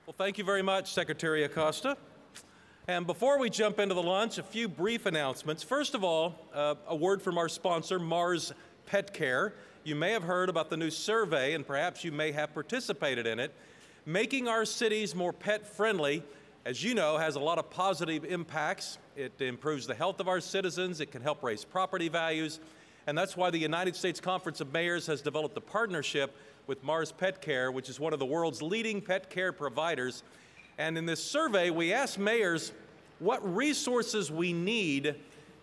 Well, thank you very much, Secretary Acosta. And before we jump into the lunch, a few brief announcements. First of all, a word from our sponsor, Mars Pet Care. You may have heard about the new survey, and perhaps you may have participated in it. Making our cities more pet-friendly, as you know, has a lot of positive impacts. It improves the health of our citizens. It can help raise property values. And that's why the United States Conference of Mayors has developed a partnership with Mars Pet Care, which is one of the world's leading pet care providers. And in this survey, we asked mayors what resources we need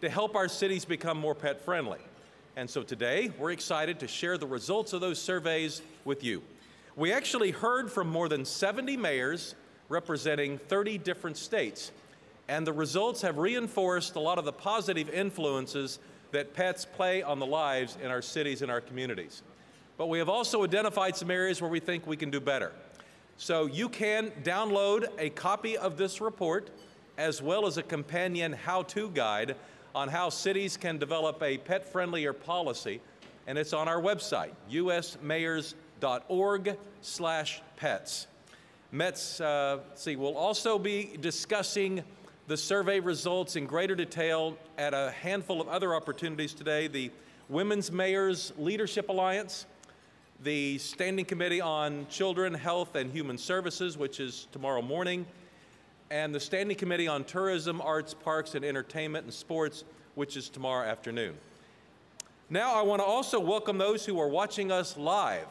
to help our cities become more pet-friendly. And so today, we're excited to share the results of those surveys with you. We actually heard from more than 70 mayors representing 30 different states. And the results have reinforced a lot of the positive influences that pets play on the lives in our cities and our communities. But we have also identified some areas where we think we can do better. So you can download a copy of this report as well as a companion how-to guide on how cities can develop a pet-friendlier policy, and it's on our website, usmayors.org/pets. We'll also be discussing the survey results in greater detail at a handful of other opportunities today: the Women's Mayors Leadership Alliance, the Standing Committee on Children, Health, and Human Services, which is tomorrow morning, and the Standing Committee on Tourism, Arts, Parks, and Entertainment and Sports, which is tomorrow afternoon. Now I want to also welcome those who are watching us live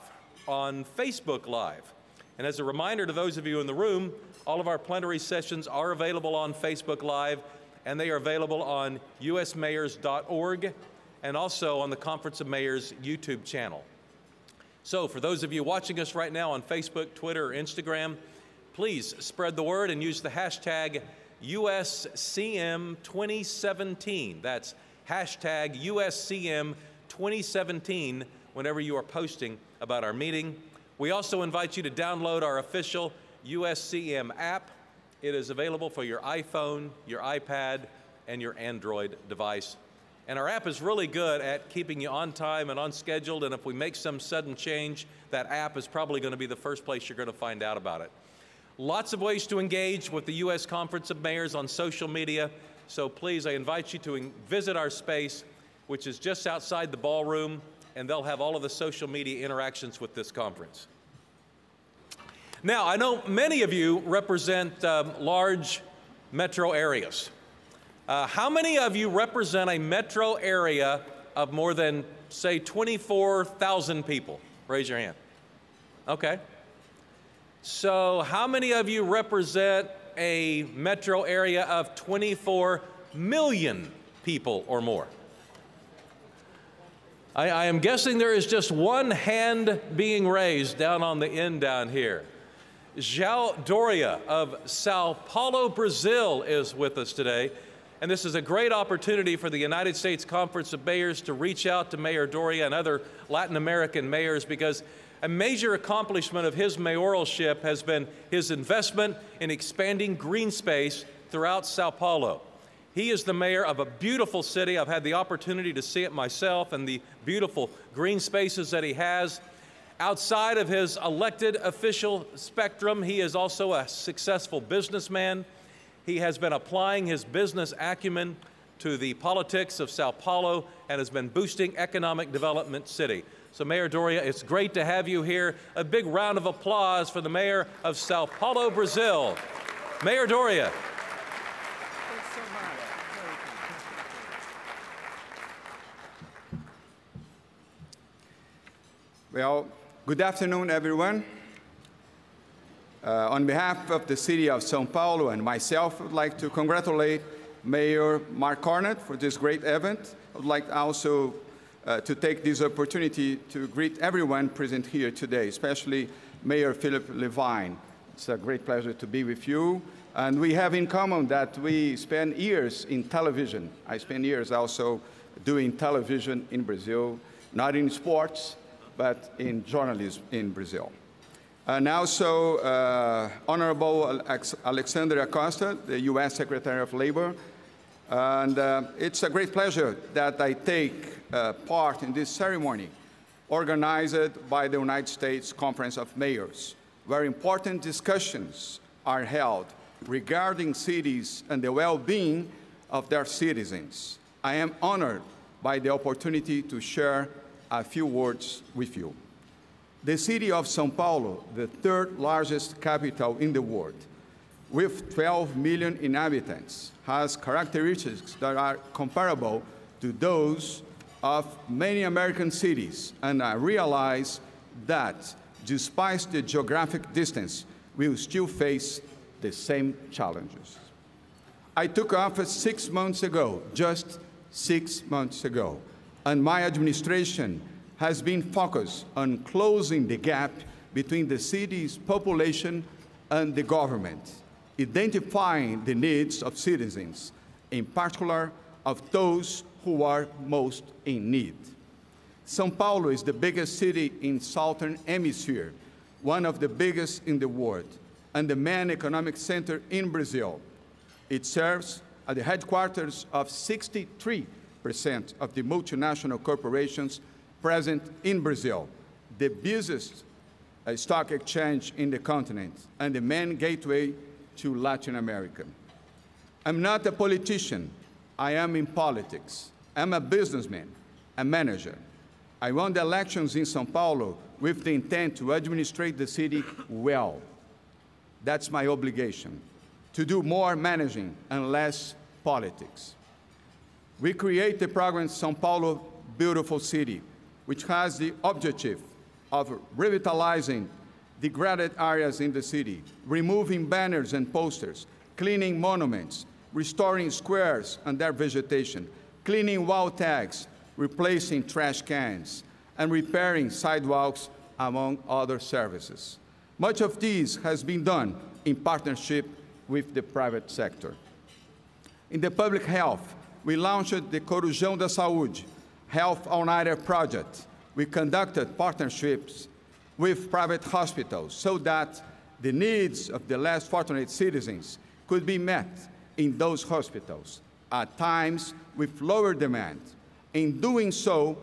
on Facebook Live. And as a reminder to those of you in the room, all of our plenary sessions are available on Facebook Live, and they are available on usmayors.org and also on the Conference of Mayors YouTube channel. So for those of you watching us right now on Facebook, Twitter, or Instagram, please spread the word and use the hashtag USCM2017. That's hashtag USCM2017 whenever you are posting about our meeting. We also invite you to download our official USCM app. It is available for your iPhone, your iPad, and your Android device. And our app is really good at keeping you on time and on schedule, and if we make some sudden change, that app is probably going to be the first place you're going to find out about it. Lots of ways to engage with the U.S. Conference of Mayors on social media, so please, I invite you to visit our space, which is just outside the ballroom, and they'll have all of the social media interactions with this conference. Now, I know many of you represent large metro areas. How many of you represent a metro area of more than, say, 24,000 people? Raise your hand. Okay. So how many of you represent a metro area of 24 million people or more? I am guessing there is just one hand being raised down on the end down here. Doria of Sao Paulo, Brazil is with us today. And this is a great opportunity for the United States Conference of Mayors to reach out to Mayor Doria and other Latin American mayors, because a major accomplishment of his mayoralship has been his investment in expanding green space throughout Sao Paulo. He is the mayor of a beautiful city. I've had the opportunity to see it myself and the beautiful green spaces that he has. Outside of his elected official spectrum, he is also a successful businessman. He has been applying his business acumen to the politics of Sao Paulo and has been boosting economic development city. So Mayor Doria, it's great to have you here. A big round of applause for the mayor of Sao Paulo, Brazil. Mayor Doria. Thanks so much. Well, good afternoon, everyone. On behalf of the city of São Paulo and myself, I would like to congratulate Mayor Mark Carnett for this great event. I would like also to take this opportunity to greet everyone present here today, especially Mayor Philip Levine. It's a great pleasure to be with you. And we have in common that we spent years in television. I spent years also doing television in Brazil, not in sports, but in journalism in Brazil. And also, Honorable Alexandria Acosta, the U.S. Secretary of Labor. And it's a great pleasure that I take part in this ceremony organized by the United States Conference of Mayors, where important discussions are held regarding cities and the well-being of their citizens. I am honored by the opportunity to share a few words with you. The city of São Paulo, the third largest capital in the world, with 12 million inhabitants, has characteristics that are comparable to those of many American cities, and I realize that despite the geographic distance, we will still face the same challenges. I took office 6 months ago, just 6 months ago, and my administration has been focused on closing the gap between the city's population and the government, identifying the needs of citizens, in particular of those who are most in need. São Paulo is the biggest city in the Southern Hemisphere, one of the biggest in the world, and the main economic center in Brazil. It serves as the headquarters of 63% of the multinational corporations present in Brazil, the busiest stock exchange in the continent, and the main gateway to Latin America. I'm not a politician. I am in politics. I'm a businessman, a manager. I won the elections in São Paulo with the intent to administrate the city well. That's my obligation, to do more managing and less politics. We create the program São Paulo Beautiful City, which has the objective of revitalizing degraded areas in the city, removing banners and posters, cleaning monuments, restoring squares and their vegetation, cleaning wall tags, replacing trash cans, and repairing sidewalks, among other services. Much of this has been done in partnership with the private sector. In the public health, we launched the Corujão da Saúde Health All Nighter project. We conducted partnerships with private hospitals so that the needs of the less fortunate citizens could be met in those hospitals, at times with lower demand. In doing so,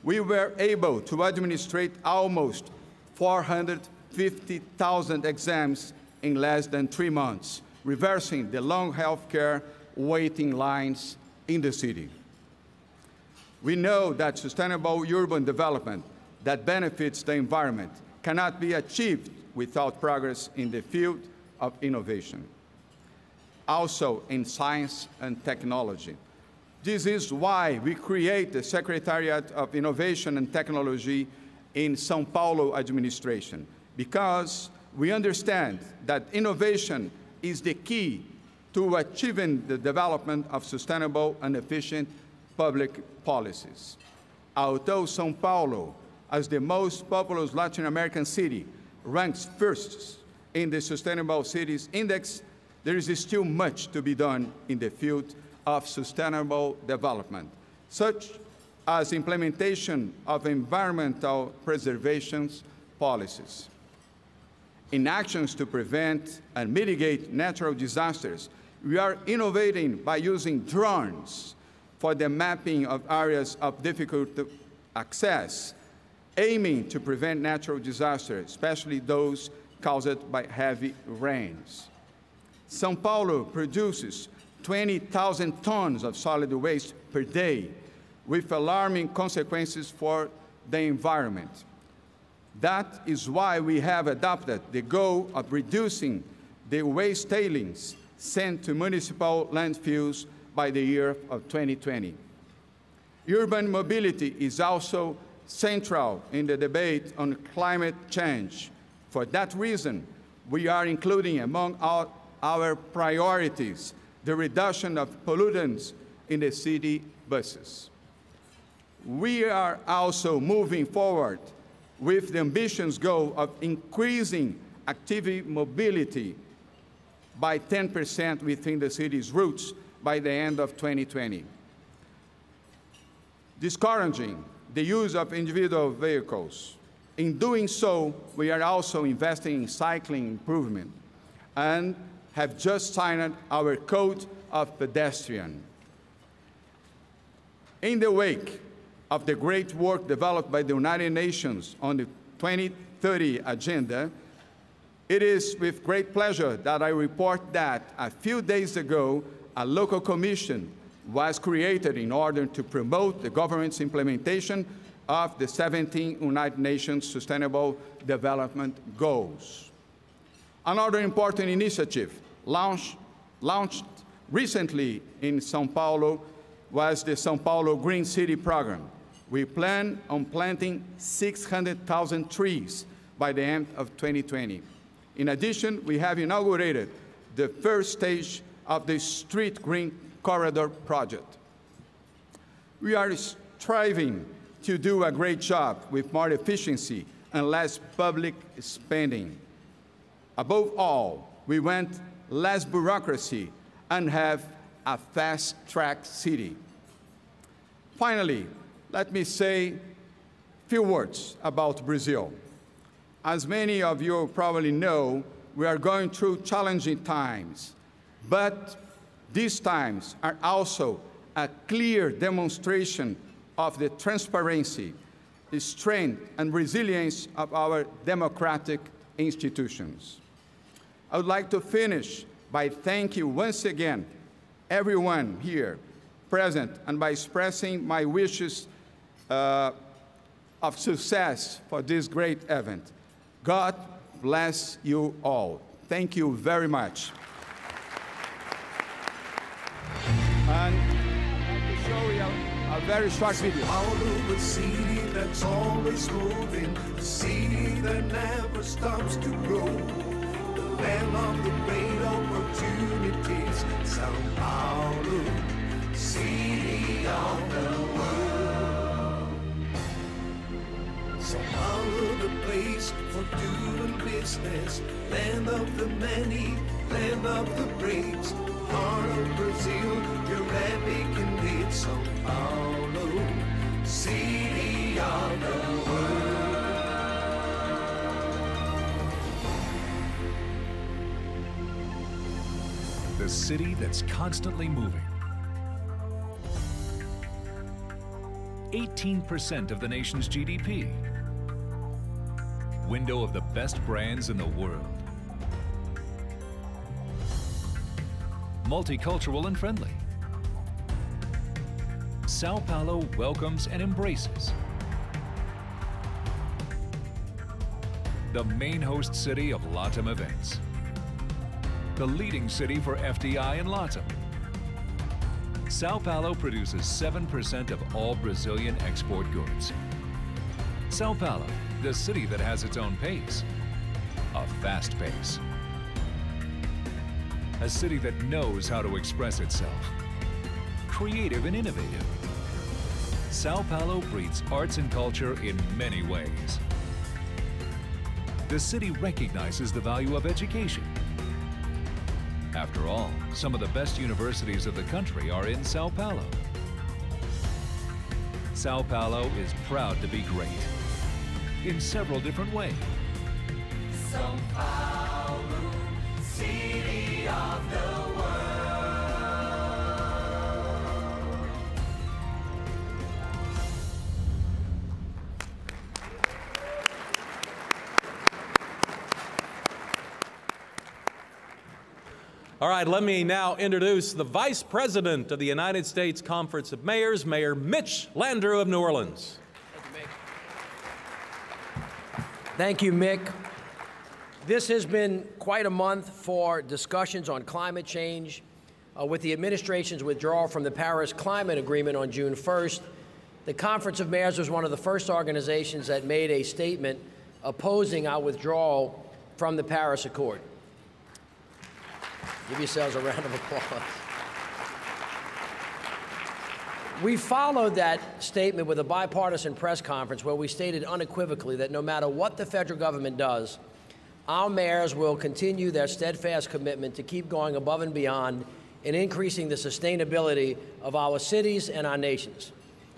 we were able to administrate almost 450,000 exams in less than 3 months, reversing the long healthcare waiting lines in the city. We know that sustainable urban development that benefits the environment cannot be achieved without progress in the field of innovation. Also in science and technology. This is why we create the Secretariat of Innovation and Technology in São Paulo administration, because we understand that innovation is the key to achieving the development of sustainable and efficient public policies. Although São Paulo, as the most populous Latin American city, ranks first in the Sustainable Cities Index, there is still much to be done in the field of sustainable development, such as implementation of environmental preservation policies. In actions to prevent and mitigate natural disasters, we are innovating by using drones for the mapping of areas of difficult access, aiming to prevent natural disasters, especially those caused by heavy rains. São Paulo produces 20,000 tons of solid waste per day, with alarming consequences for the environment. That is why we have adopted the goal of reducing the waste tailings sent to municipal landfills by the year of 2020. Urban mobility is also central in the debate on climate change. For that reason, we are including among our priorities the reduction of pollutants in the city buses. We are also moving forward with the ambitious goal of increasing active mobility by 10% within the city's routes by the end of 2020. Discouraging the use of individual vehicles. In doing so, we are also investing in cycling improvement and have just signed our Code of Pedestrian. In the wake of the great work developed by the United Nations on the 2030 Agenda, It is with great pleasure that I report that a few days ago, a local commission was created in order to promote the government's implementation of the 17 United Nations Sustainable Development Goals. Another important initiative launched recently in São Paulo was the São Paulo Green City Program. We plan on planting 600,000 trees by the end of 2020. In addition, we have inaugurated the first stage of the Street Green Corridor project. We are striving to do a great job with more efficiency and less public spending. Above all, we want less bureaucracy and have a fast-track city. Finally, let me say a few words about Brazil. As many of you probably know, we are going through challenging times, but these times are also a clear demonstration of the transparency, the strength, and resilience of our democratic institutions. I would like to finish by thanking you once again, everyone here present, and by expressing my wishes of success for this great event. God bless you all. Thank you very much. And I'd like to show you a very short video. Paulo, a city that's always moving, a city that never stops to grow. The land of the great opportunities, São Paulo, city of the world. São Paulo, the place for doing business, land of the many, land of the brave. Heart of Brazil, your epic indeed, São Paulo, city of the world. The city that's constantly moving. 18% of the nation's GDP. Window of the best brands in the world. Multicultural and friendly. Sao Paulo welcomes and embraces. The main host city of LATAM events. The leading city for FDI and LATAM. Sao Paulo produces 7% of all Brazilian export goods. Sao Paulo, the city that has its own pace. A fast pace. A city that knows how to express itself. Creative and innovative. Sao Paulo breeds arts and culture in many ways. The city recognizes the value of education. After all, some of the best universities of the country are in Sao Paulo. Sao Paulo is proud to be great in several different ways. São Paulo, city of the world. All right, let me now introduce the Vice President of the United States Conference of Mayors, Mayor Mitch Landrieu of New Orleans. Thank you, Mick. This has been quite a month for discussions on climate change. With the administration's withdrawal from the Paris Climate Agreement on June 1st, the Conference of Mayors was one of the first organizations that made a statement opposing our withdrawal from the Paris Accord. Give yourselves a round of applause. We followed that statement with a bipartisan press conference where we stated unequivocally that no matter what the federal government does, our mayors will continue their steadfast commitment to keep going above and beyond in increasing the sustainability of our cities and our nations.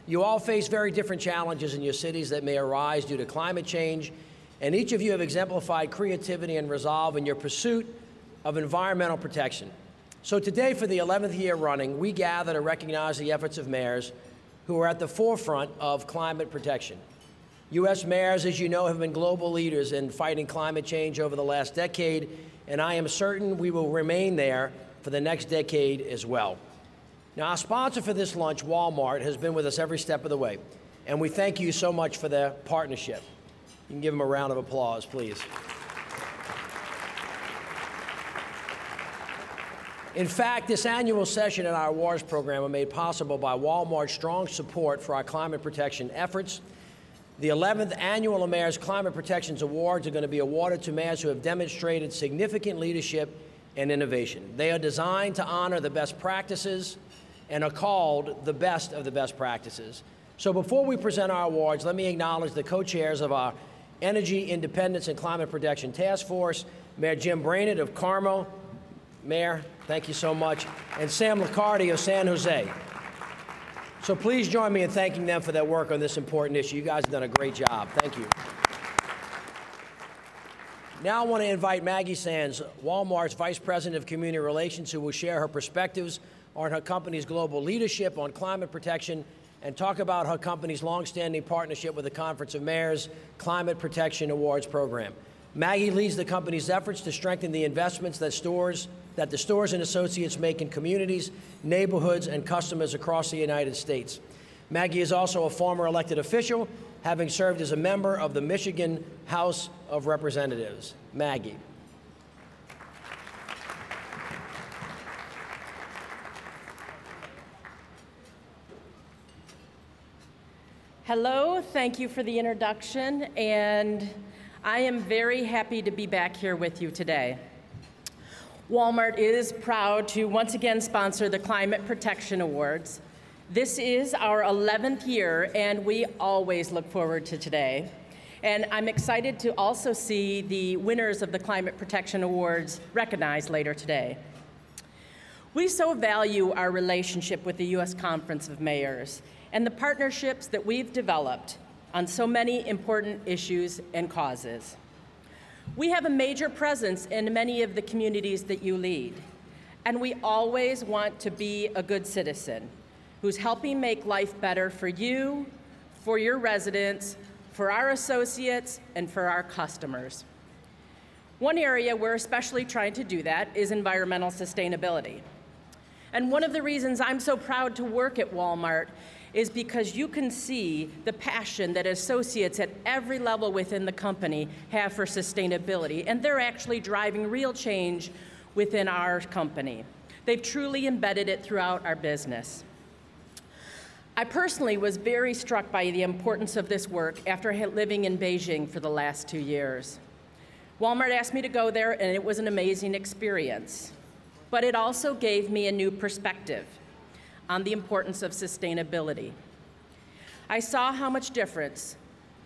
You all face very different challenges in your cities that may arise due to climate change, and each of you have exemplified creativity and resolve in your pursuit of environmental protection. So today, for the 11th year running, we gather to recognize the efforts of mayors who are at the forefront of climate protection. U.S. mayors, as you know, have been global leaders in fighting climate change over the last decade, and I am certain we will remain there for the next decade as well. Now, our sponsor for this lunch, Walmart, has been with us every step of the way, and we thank you so much for their partnership. You can give them a round of applause, please. In fact, this annual session and our awards program are made possible by Walmart's strong support for our climate protection efforts. The 11th annual Mayor's Climate Protections Awards are going to be awarded to mayors who have demonstrated significant leadership and innovation. They are designed to honor the best practices and are called the best of the best practices. So before we present our awards, let me acknowledge the co-chairs of our Energy Independence and Climate Protection Task Force, Mayor Jim Brainerd of Carmel. Mayor, thank you so much. And Sam Liccardi of San Jose. So please join me in thanking them for their work on this important issue. You guys have done a great job. Thank you. Now I want to invite Maggie Sands, Walmart's Vice President of Community Relations, who will share her perspectives on her company's global leadership on climate protection and talk about her company's longstanding partnership with the Conference of Mayors Climate Protection Awards program. Maggie leads the company's efforts to strengthen the investments that the stores and associates make in communities, neighborhoods, and customers across the United States. Maggie is also a former elected official, having served as a member of the Michigan House of Representatives. Maggie. Hello, thank you for the introduction, and I am very happy to be back here with you today. Walmart is proud to once again sponsor the Climate Protection Awards. This is our 11th year, and we always look forward to today. And I'm excited to also see the winners of the Climate Protection Awards recognized later today. We so value our relationship with the U.S. Conference of Mayors and the partnerships that we've developed on so many important issues and causes. We have a major presence in many of the communities that you lead, and we always want to be a good citizen who's helping make life better for you, for your residents, for our associates, and for our customers. One area we're especially trying to do that is environmental sustainability. And one of the reasons I'm so proud to work at Walmart is because you can see the passion that associates at every level within the company have for sustainability, and they're actually driving real change within our company. They've truly embedded it throughout our business. I personally was very struck by the importance of this work after living in Beijing for the last 2 years. Walmart asked me to go there, and it was an amazing experience. But it also gave me a new perspective on the importance of sustainability. I saw how much difference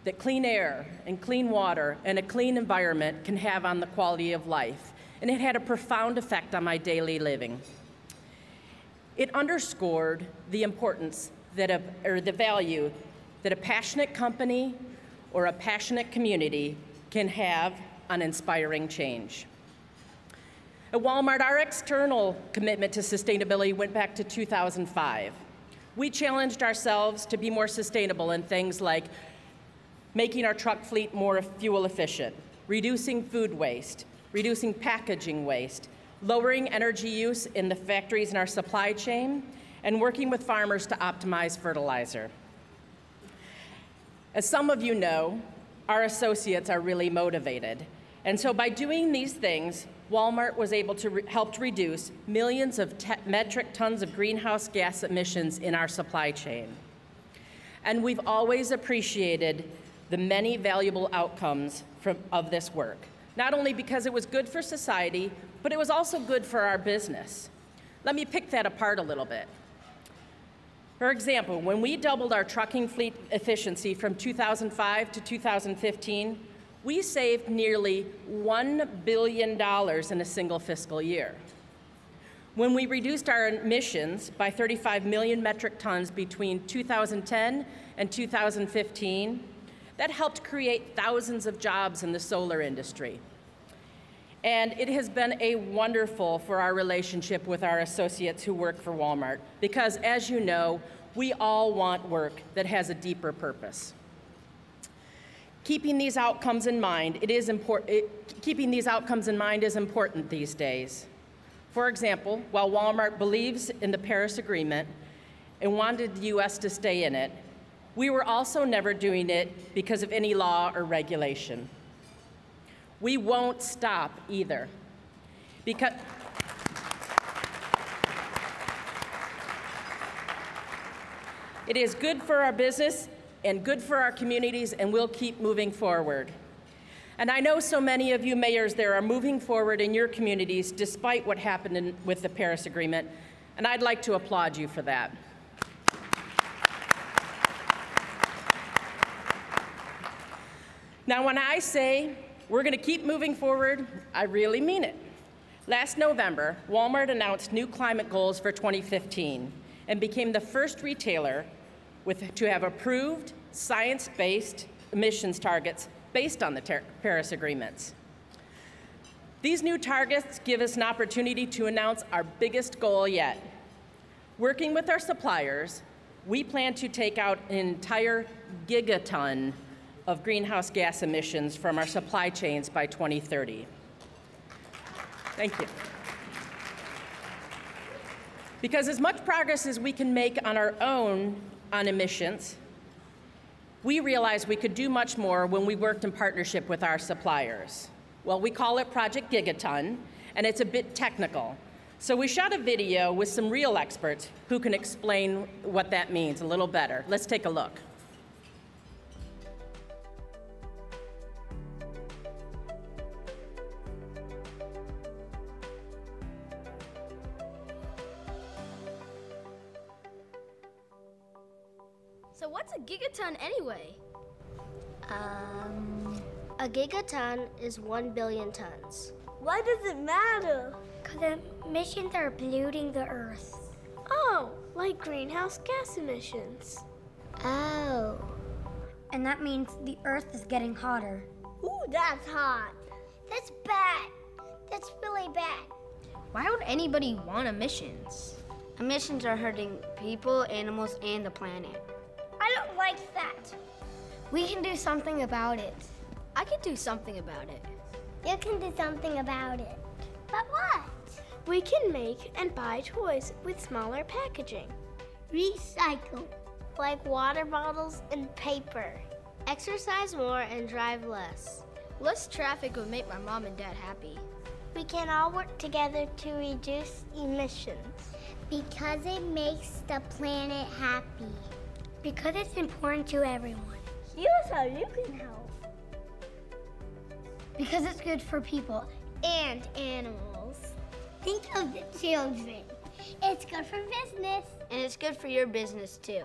that clean air and clean water and a clean environment can have on the quality of life, and it had a profound effect on my daily living. It underscored the importance or the value that a passionate company or a passionate community can have on inspiring change. At Walmart, our external commitment to sustainability went back to 2005. We challenged ourselves to be more sustainable in things like making our truck fleet more fuel efficient, reducing food waste, reducing packaging waste, lowering energy use in the factories in our supply chain, and working with farmers to optimize fertilizer. As some of you know, our associates are really motivated. And so by doing these things, Walmart was able to help reduce millions of metric tons of greenhouse gas emissions in our supply chain. And we've always appreciated the many valuable outcomes of this work, not only because it was good for society, but it was also good for our business. Let me pick that apart a little bit. For example, when we doubled our trucking fleet efficiency from 2005 to 2015, we saved nearly $1 billion in a single fiscal year. When we reduced our emissions by 35 million metric tons between 2010 and 2015, that helped create thousands of jobs in the solar industry. And it has been a wonderful for our relationship with our associates who work for Walmart, because as you know, we all want work that has a deeper purpose. Keeping these outcomes in mind is important these days. For example, while Walmart believes in the Paris Agreement and wanted the U.S. to stay in it, we were also never doing it because of any law or regulation. We won't stop either. Because it is good for our business and good for our communities, and we'll keep moving forward. And I know so many of you mayors there are moving forward in your communities despite what happened with the Paris Agreement, and I'd like to applaud you for that. Now, when I say we're going to keep moving forward, I really mean it. Last November, Walmart announced new climate goals for 2015 and became the first retailer to have approved science-based emissions targets based on the Paris agreements. These new targets give us an opportunity to announce our biggest goal yet. Working with our suppliers, we plan to take out an entire gigaton of greenhouse gas emissions from our supply chains by 2030. Thank you. Because as much progress as we can make on our own on emissions, we realized we could do much more when we worked in partnership with our suppliers. Well, we call it Project Gigaton, and it's a bit technical. So we shot a video with some real experts who can explain what that means a little better. Let's take a look. So what's a gigaton anyway? A gigaton is 1 billion tons. Why does it matter? Because emissions are polluting the earth. Oh, like greenhouse gas emissions. Oh. And that means the earth is getting hotter. Ooh, that's hot. That's bad. That's really bad. Why would anybody want emissions? Emissions are hurting people, animals, and the planet. I don't like that. We can do something about it. I can do something about it. You can do something about it. But what? We can make and buy toys with smaller packaging. Recycle. Like water bottles and paper. Exercise more and drive less. Less traffic would make my mom and dad happy. We can all work together to reduce emissions. Because it makes the planet happy. Because it's important to everyone. Here's how you can help. Because it's good for people and animals. Think of the children. It's good for business. And it's good for your business too.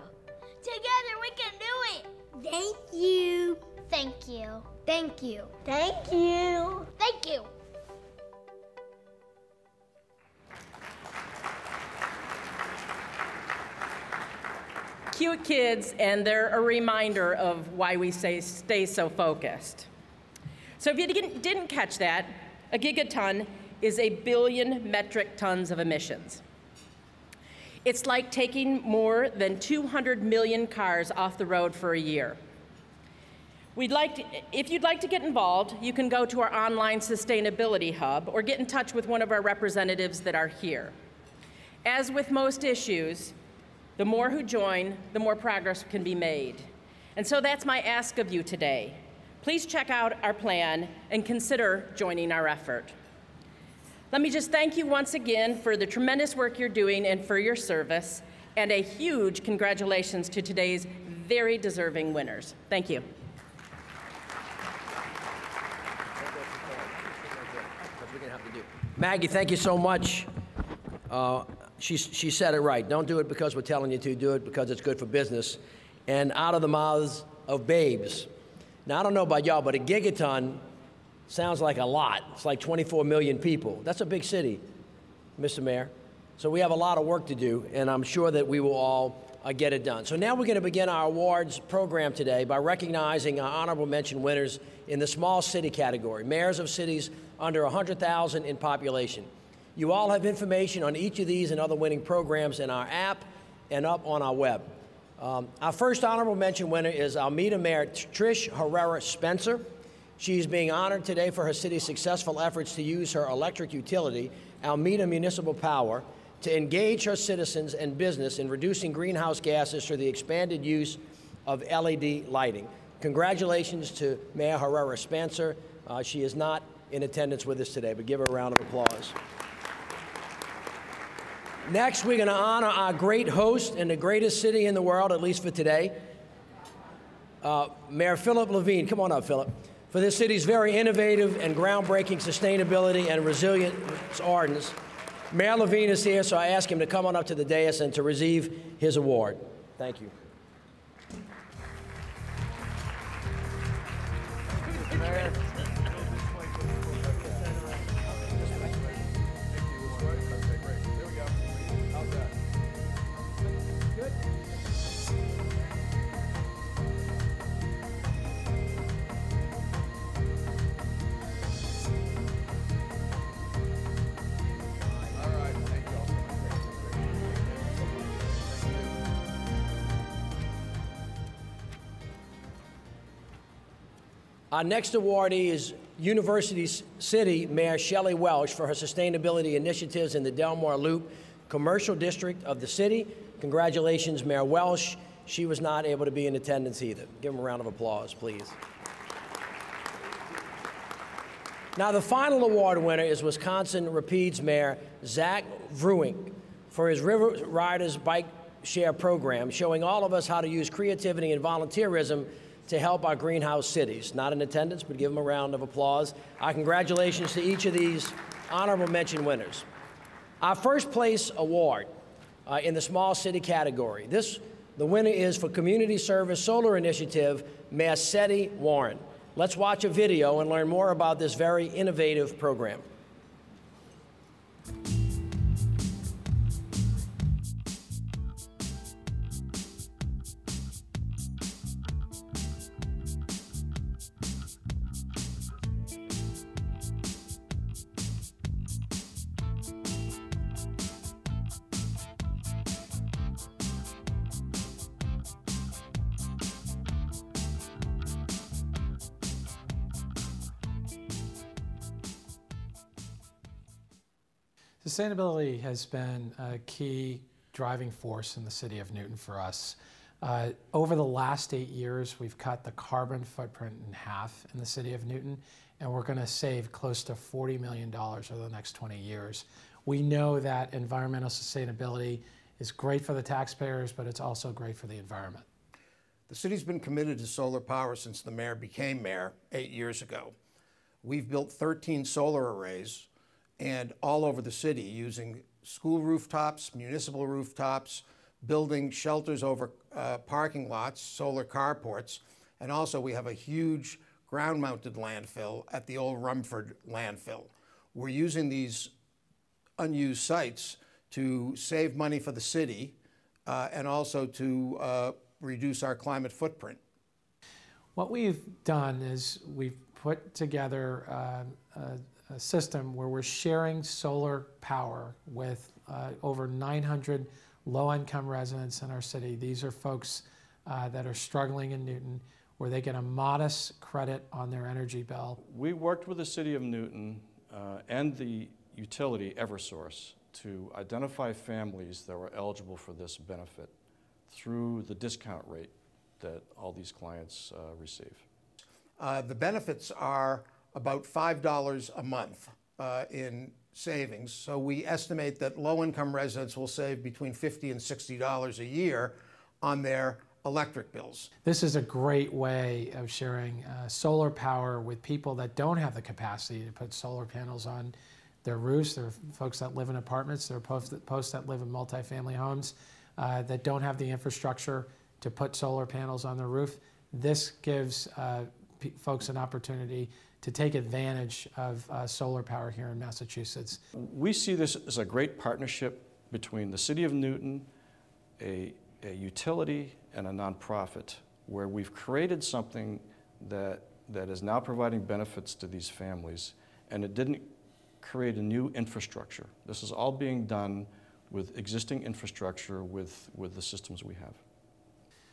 Together we can do it. Thank you. Thank you. Thank you. Thank you. Thank you. Cute kids, and they're a reminder of why we say stay so focused. So if you didn't catch that, a gigaton is 1 billion metric tons of emissions. It's like taking more than 200 million cars off the road for a year. If you'd like to get involved, you can go to our online sustainability hub or get in touch with one of our representatives that are here. As with most issues, the more who join, the more progress can be made. And so that's my ask of you today. Please check out our plan and consider joining our effort. Let me just thank you once again for the tremendous work you're doing and for your service, and a huge congratulations to today's very deserving winners. Thank you. Maggie, thank you so much. She said it right. Don't do it because we're telling you to. Do it because it's good for business. And out of the mouths of babes. Now, I don't know about y'all, but a gigaton sounds like a lot. It's like 24 million people. That's a big city, Mr. Mayor. So we have a lot of work to do, and I'm sure that we will all get it done. So now we're going to begin our awards program today by recognizing our honorable mention winners in the small city category, mayors of cities under 100,000 in population. You all have information on each of these and other winning programs in our app and up on our web. Our first honorable mention winner is Alameda Mayor Trish Herrera Spencer. She's being honored today for her city's successful efforts to use her electric utility, Alameda Municipal Power, to engage her citizens and business in reducing greenhouse gases through the expanded use of LED lighting. Congratulations to Mayor Herrera Spencer. She is not in attendance with us today, but give her a round of applause. Next, we're going to honor our great host in the greatest city in the world, at least for today, Mayor Philip Levine. Come on up, Philip. For this city's very innovative and groundbreaking sustainability and resilience ordinance. Mayor Levine is here, so I ask him to come on up to the dais and to receive his award. Thank you. Mayor. Our next awardee is University City Mayor Shelley Welsh for her sustainability initiatives in the Delmar Loop Commercial District of the city. Congratulations, Mayor Welsh. She was not able to be in attendance either. Give them a round of applause, please. Now, the final award winner is Wisconsin Rapides Mayor Zach Vruwink for his River Riders Bike Share program, showing all of us how to use creativity and volunteerism to help our greenhouse cities. Not in attendance, but give them a round of applause. Our congratulations to each of these honorable mention winners. Our first place award in the small city category. The winner is for Community Service Solar Initiative, Mayor Seti Warren. Let's watch a video and learn more about this very innovative program. Sustainability has been a key driving force in the city of Newton for us. Over the last 8 years, we've cut the carbon footprint in half in the city of Newton, and we're going to save close to $40 million over the next 20 years. We know that environmental sustainability is great for the taxpayers, but it's also great for the environment. The city's been committed to solar power since the mayor became mayor 8 years ago. We've built 13 solar arrays and all over the city using school rooftops, municipal rooftops, building shelters over parking lots, solar carports, and also we have a huge ground-mounted landfill at the old Rumford landfill. We're using these unused sites to save money for the city and also to reduce our climate footprint. What we've done is we've put together a system where we're sharing solar power with over 900 low-income residents in our city. These are folks that are struggling in Newton, where they get a modest credit on their energy bill. We worked with the City of Newton and the utility Eversource to identify families that were eligible for this benefit through the discount rate that all these clients receive. The benefits are about $5 a month in savings. So we estimate that low-income residents will save between $50 and $60 a year on their electric bills. This is a great way of sharing solar power with people that don't have the capacity to put solar panels on their roofs. There are folks that live in apartments. There are folks that live in multifamily homes that don't have the infrastructure to put solar panels on their roof. This gives folks an opportunity to take advantage of solar power here in Massachusetts. We see this as a great partnership between the City of Newton, a utility, and a nonprofit, where we've created something that is now providing benefits to these families, and it didn't create a new infrastructure. This is all being done with existing infrastructure with the systems we have.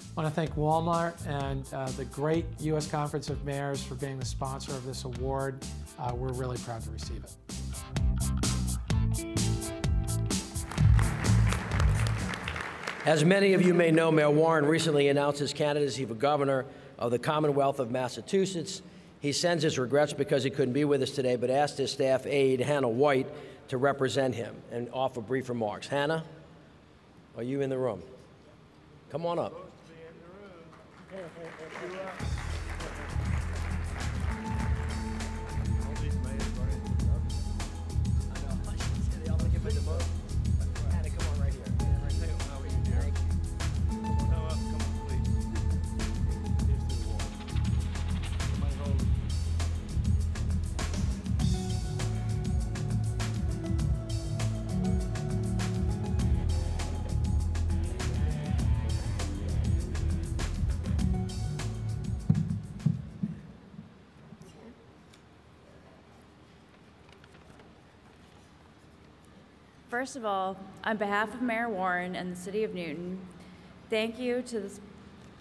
I want to thank Walmart and the great U.S. Conference of Mayors for being the sponsor of this award. We're really proud to receive it. As many of you may know, Mayor Warren recently announced his candidacy for governor of the Commonwealth of Massachusetts. He sends his regrets because he couldn't be with us today, but asked his staff aide, Hannah White, to represent him and offer brief remarks. Hannah, are you in the room? Come on up. First of all, on behalf of Mayor Warren and the City of Newton, thank you to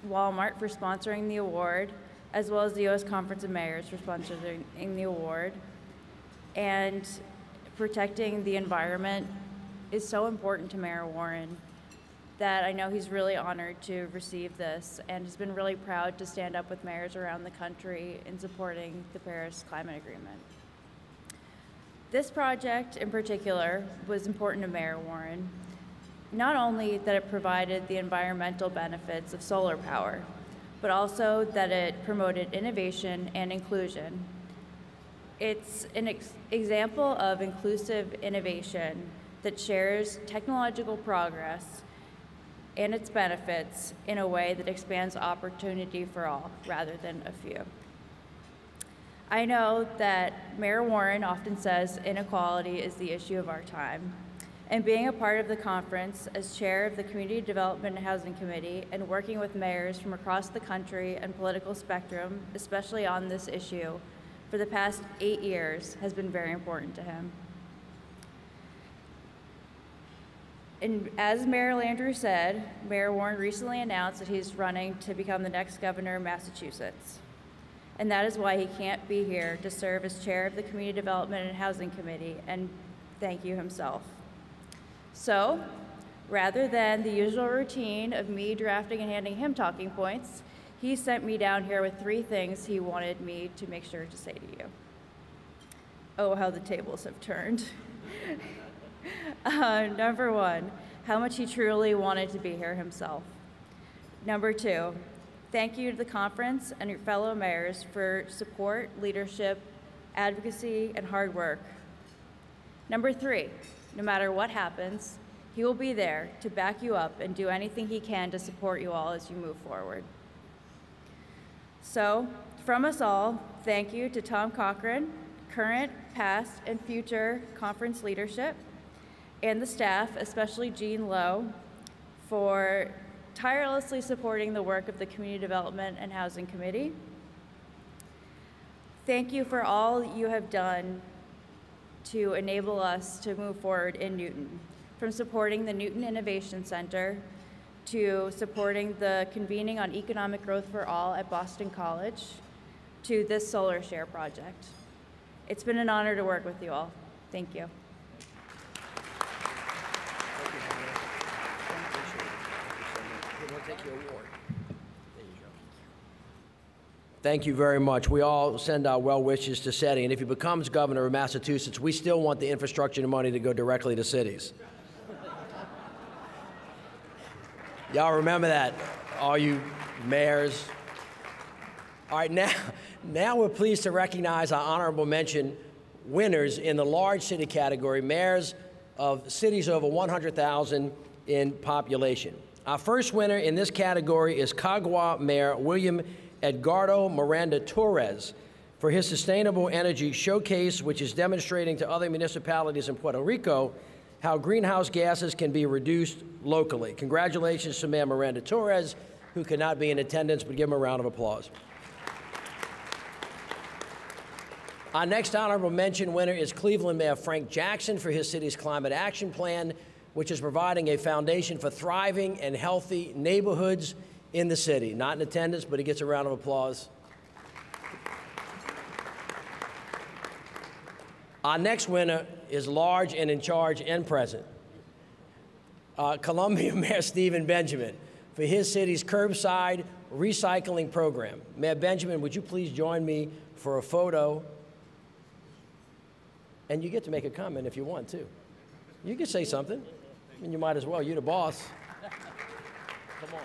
Walmart for sponsoring the award, as well as the U.S. Conference of Mayors for sponsoring the award. And protecting the environment is so important to Mayor Warren that I know he's really honored to receive this and has been really proud to stand up with mayors around the country in supporting the Paris Climate Agreement. This project in particular was important to Mayor Warren, not only that it provided the environmental benefits of solar power, but also that it promoted innovation and inclusion. It's an example of inclusive innovation that shares technological progress and its benefits in a way that expands opportunity for all rather than a few. I know that Mayor Warren often says inequality is the issue of our time. And being a part of the conference as chair of the Community Development and Housing Committee and working with mayors from across the country and political spectrum, especially on this issue, for the past 8 years has been very important to him. And as Mayor Landrieu said, Mayor Warren recently announced that he's running to become the next governor of Massachusetts. And that is why he can't be here to serve as chair of the Community Development and Housing Committee and thank you himself. So, rather than the usual routine of me drafting and handing him talking points, he sent me down here with 3 things he wanted me to make sure to say to you. Oh, how the tables have turned. Number 1, how much he truly wanted to be here himself. Number 2, thank you to the conference and your fellow mayors for support, leadership, advocacy, and hard work. Number 3, no matter what happens, he will be there to back you up and do anything he can to support you all as you move forward. So, from us all, thank you to Tom Cochran, current, past, and future conference leadership, and the staff, especially Jean Lowe, for tirelessly supporting the work of the Community Development and Housing Committee. Thank you for all you have done to enable us to move forward in Newton, from supporting the Newton Innovation Center to supporting the Convening on Economic Growth for All at Boston College to this Solar Share project. It's been an honor to work with you all. Thank you. Take your award. There you go. Thank you very much. We all send our well wishes to SETI, and if he becomes governor of Massachusetts, we still want the infrastructure money to go directly to cities. Y'all remember that, all you mayors? All right, now we're pleased to recognize our honorable mention winners in the large city category, mayors of cities over 100,000 in population. Our first winner in this category is Cagua Mayor William Edgardo Miranda Torres for his Sustainable Energy Showcase, which is demonstrating to other municipalities in Puerto Rico how greenhouse gases can be reduced locally. Congratulations to Mayor Miranda Torres, who cannot be in attendance, but give him a round of applause. Our next honorable mention winner is Cleveland Mayor Frank Jackson for his city's Climate Action Plan, which is providing a foundation for thriving and healthy neighborhoods in the city. Not in attendance, but he gets a round of applause. Our next winner is large and in charge and present. Columbia Mayor Stephen Benjamin for his city's curbside recycling program. Mayor Benjamin, would you please join me for a photo? And you get to make a comment if you want to. You can say something. I mean, you might as well. You're the boss. Come on.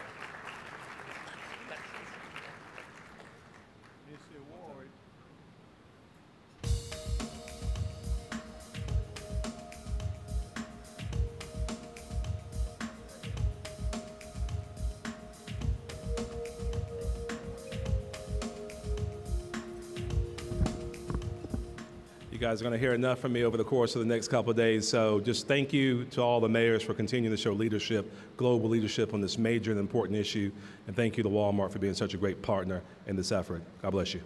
You guys are going to hear enough from me over the course of the next couple of days. So just thank you to all the mayors for continuing to show leadership, global leadership on this major and important issue. And thank you to Walmart for being such a great partner in this effort. God bless you.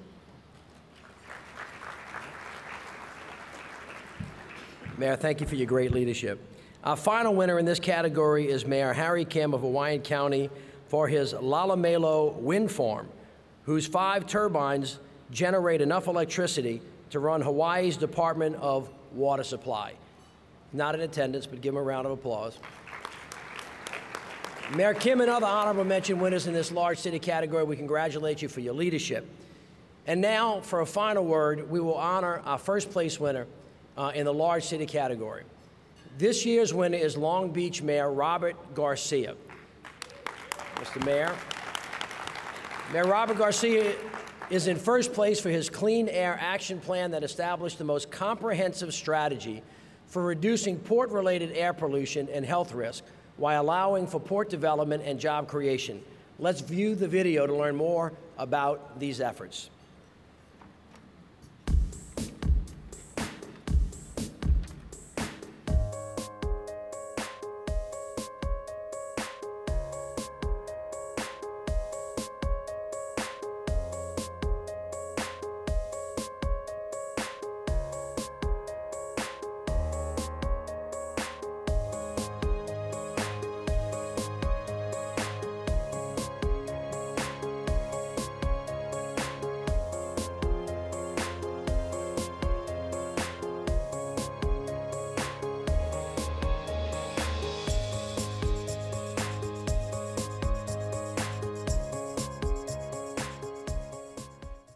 Mayor, thank you for your great leadership. Our final winner in this category is Mayor Harry Kim of Hawaiian County for his Lalamelo wind farm, whose 5 turbines generate enough electricity to run Hawaii's Department of Water Supply. Not in attendance, but give him a round of applause. Mayor Kim and other honorable mention winners in this large city category, we congratulate you for your leadership. And now, for a final word, we will honor our first place winner in the large city category. This year's winner is Long Beach Mayor Robert Garcia. Mr. Mayor. Mayor Robert Garcia is in first place for his Clean Air Action Plan that established the most comprehensive strategy for reducing port-related air pollution and health risk while allowing for port development and job creation. Let's view the video to learn more about these efforts.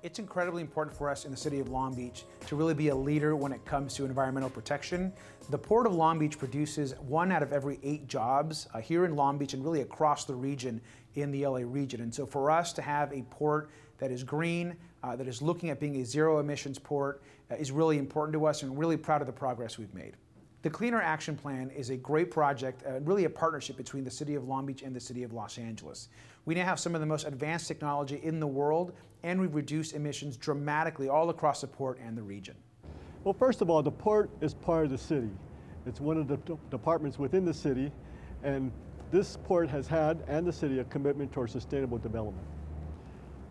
It's incredibly important for us in the city of Long Beach to really be a leader when it comes to environmental protection. The Port of Long Beach produces 1 out of every 8 jobs here in Long Beach and really across the region in the LA region. And so for us to have a port that is green, that is looking at being a zero emissions port is really important to us, and we're really proud of the progress we've made. The Clean Air Action Plan is a great project, really a partnership between the City of Long Beach and the City of Los Angeles. We now have some of the most advanced technology in the world, and we've reduced emissions dramatically all across the port and the region. Well, first of all, the port is part of the city. It's one of the departments within the city, and this port has had, and the city, a commitment towards sustainable development.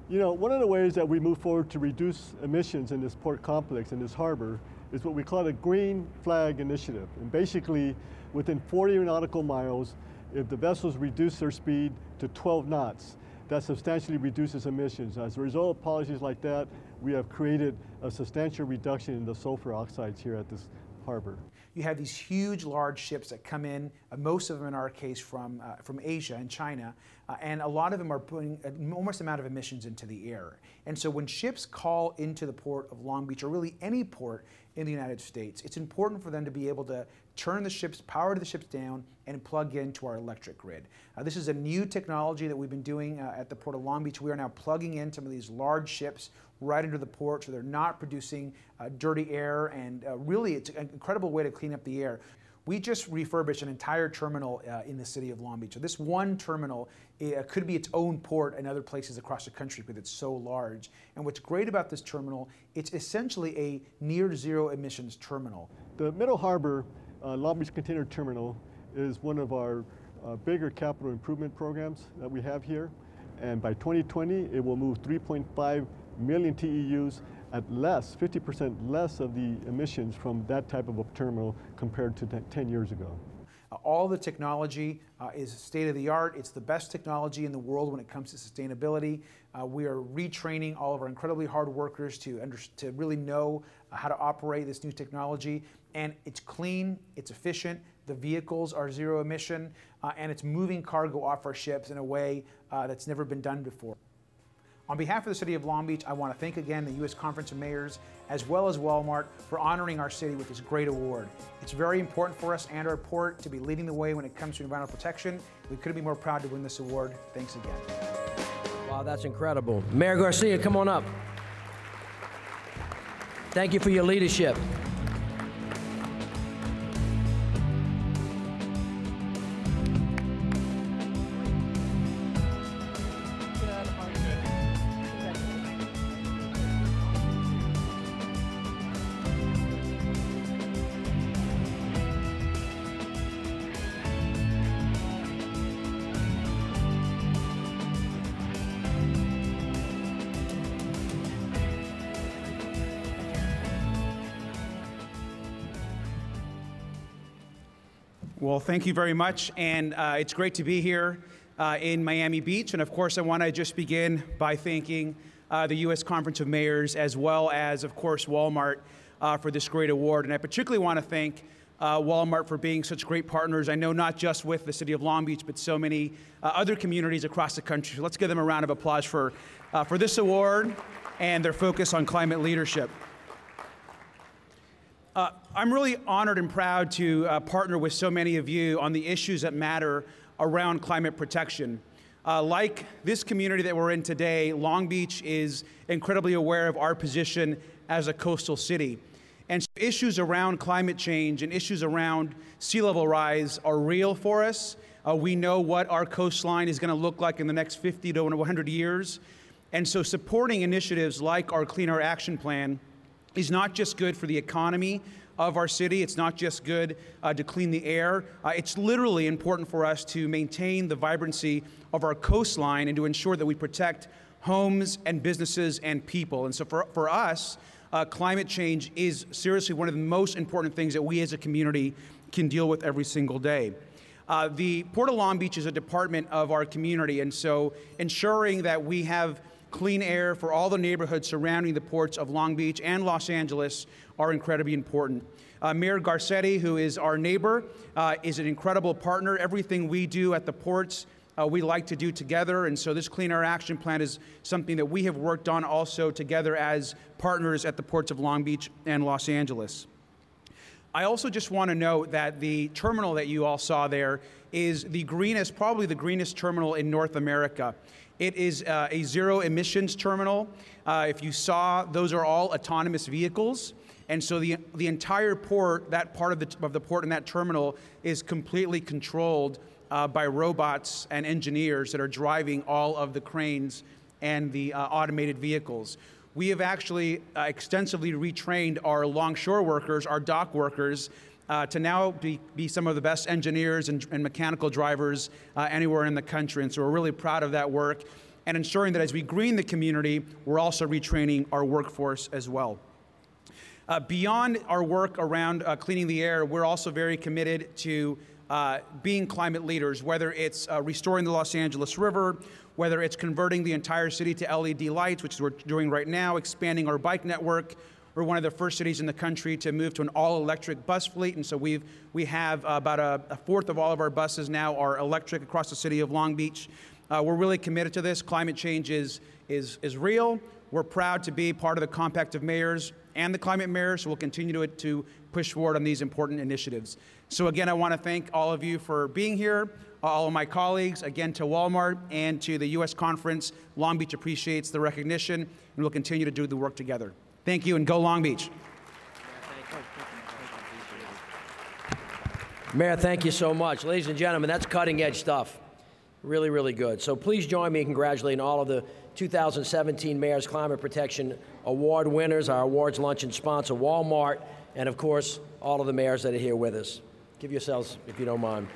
You know, one of the ways that we move forward to reduce emissions in this port complex, in this harbor, is what we call a Green Flag Initiative. And basically, within 40 nautical miles, if the vessels reduce their speed to 12 knots, that substantially reduces emissions. As a result of policies like that, we have created a substantial reduction in the sulfur oxides here at this harbor. You have these huge, large ships that come in, most of them in our case from Asia and China, and a lot of them are putting an enormous amount of emissions into the air. And so when ships call into the port of Long Beach, or really any port in the United States, it's important for them to be able to turn the ships, power the ships down, and plug into our electric grid. This is a new technology that we've been doing at the Port of Long Beach. We are now plugging in some of these large ships right into the port, so they're not producing dirty air, and really it's an incredible way to clean up the air. We just refurbished an entire terminal in the city of Long Beach. So this one terminal could be its own port in other places across the country because it's so large. And what's great about this terminal, it's essentially a near zero emissions terminal. The Middle Harbor Long Beach Container Terminal is one of our bigger capital improvement programs that we have here. And by 2020, it will move 3.5 million TEUs at less, 50% less of the emissions from that type of a terminal compared to 10 years ago. All the technology is state-of-the-art. It's the best technology in the world when it comes to sustainability. We are retraining all of our incredibly hard workers to really know how to operate this new technology. And it's clean, it's efficient, the vehicles are zero emission, and it's moving cargo off our ships in a way that's never been done before. On behalf of the City of Long Beach, I want to thank again the U.S. Conference of Mayors, as well as Walmart, for honoring our city with this great award. It's very important for us and our port to be leading the way when it comes to environmental protection. We couldn't be more proud to win this award. Thanks again. Wow, that's incredible. Mayor Garcia, come on up. Thank you for your leadership. Well, thank you very much, and it's great to be here in Miami Beach. And of course, I want to just begin by thanking the U.S. Conference of Mayors, as well as, of course, Walmart for this great award. And I particularly want to thank Walmart for being such great partners. I know not just with the City of Long Beach, but so many other communities across the country. So let's give them a round of applause for this award and their focus on climate leadership. I'm really honored and proud to partner with so many of you on the issues that matter around climate protection. Like this community that we're in today, Long Beach is incredibly aware of our position as a coastal city. And so issues around climate change and issues around sea level rise are real for us. We know what our coastline is going to look like in the next 50 to 100 years. And so supporting initiatives like our Clean Air Action Plan is not just good for the economy of our city. It's not just good to clean the air. It's literally important for us to maintain the vibrancy of our coastline and to ensure that we protect homes and businesses and people. And so for us, climate change is seriously one of the most important things that we as a community can deal with every single day. The Port of Long Beach is a department of our community, and so ensuring that we have clean air for all the neighborhoods surrounding the ports of Long Beach and Los Angeles are incredibly important. Mayor Garcetti, who is our neighbor, is an incredible partner. Everything we do at the ports, we like to do together, and so this Clean Air Action Plan is something that we have worked on also together as partners at the ports of Long Beach and Los Angeles. I also just want to note that the terminal that you all saw there is the greenest, probably the greenest terminal in North America. It is a zero emissions terminal. If you saw, those are all autonomous vehicles. And so the entire port, that part of the port and that terminal is completely controlled by robots and engineers that are driving all of the cranes and the automated vehicles. We have actually extensively retrained our longshore workers, our dock workers, to now be some of the best engineers and mechanical drivers anywhere in the country. And so we're really proud of that work and ensuring that as we green the community, we're also retraining our workforce as well. Beyond our work around cleaning the air, we're also very committed to being climate leaders, whether it's restoring the Los Angeles River, whether it's converting the entire city to LED lights, which we're doing right now, expanding our bike network. We're one of the first cities in the country to move to an all-electric bus fleet, and so we have about a fourth of all of our buses now are electric across the city of Long Beach. We're really committed to this. Climate change is real. We're proud to be part of the Compact of Mayors and the Climate Mayors, so we'll continue to push forward on these important initiatives. So again, I want to thank all of you for being here, all of my colleagues, again to Walmart and to the U.S. Conference. Long Beach appreciates the recognition, and we'll continue to do the work together. Thank you, and go Long Beach. Mayor, thank you so much. Ladies and gentlemen, that's cutting-edge stuff. Really, really good. So please join me in congratulating all of the 2017 Mayor's Climate Protection Award winners, our awards luncheon sponsor, Walmart, and of course, all of the mayors that are here with us. Give yourselves, if you don't mind.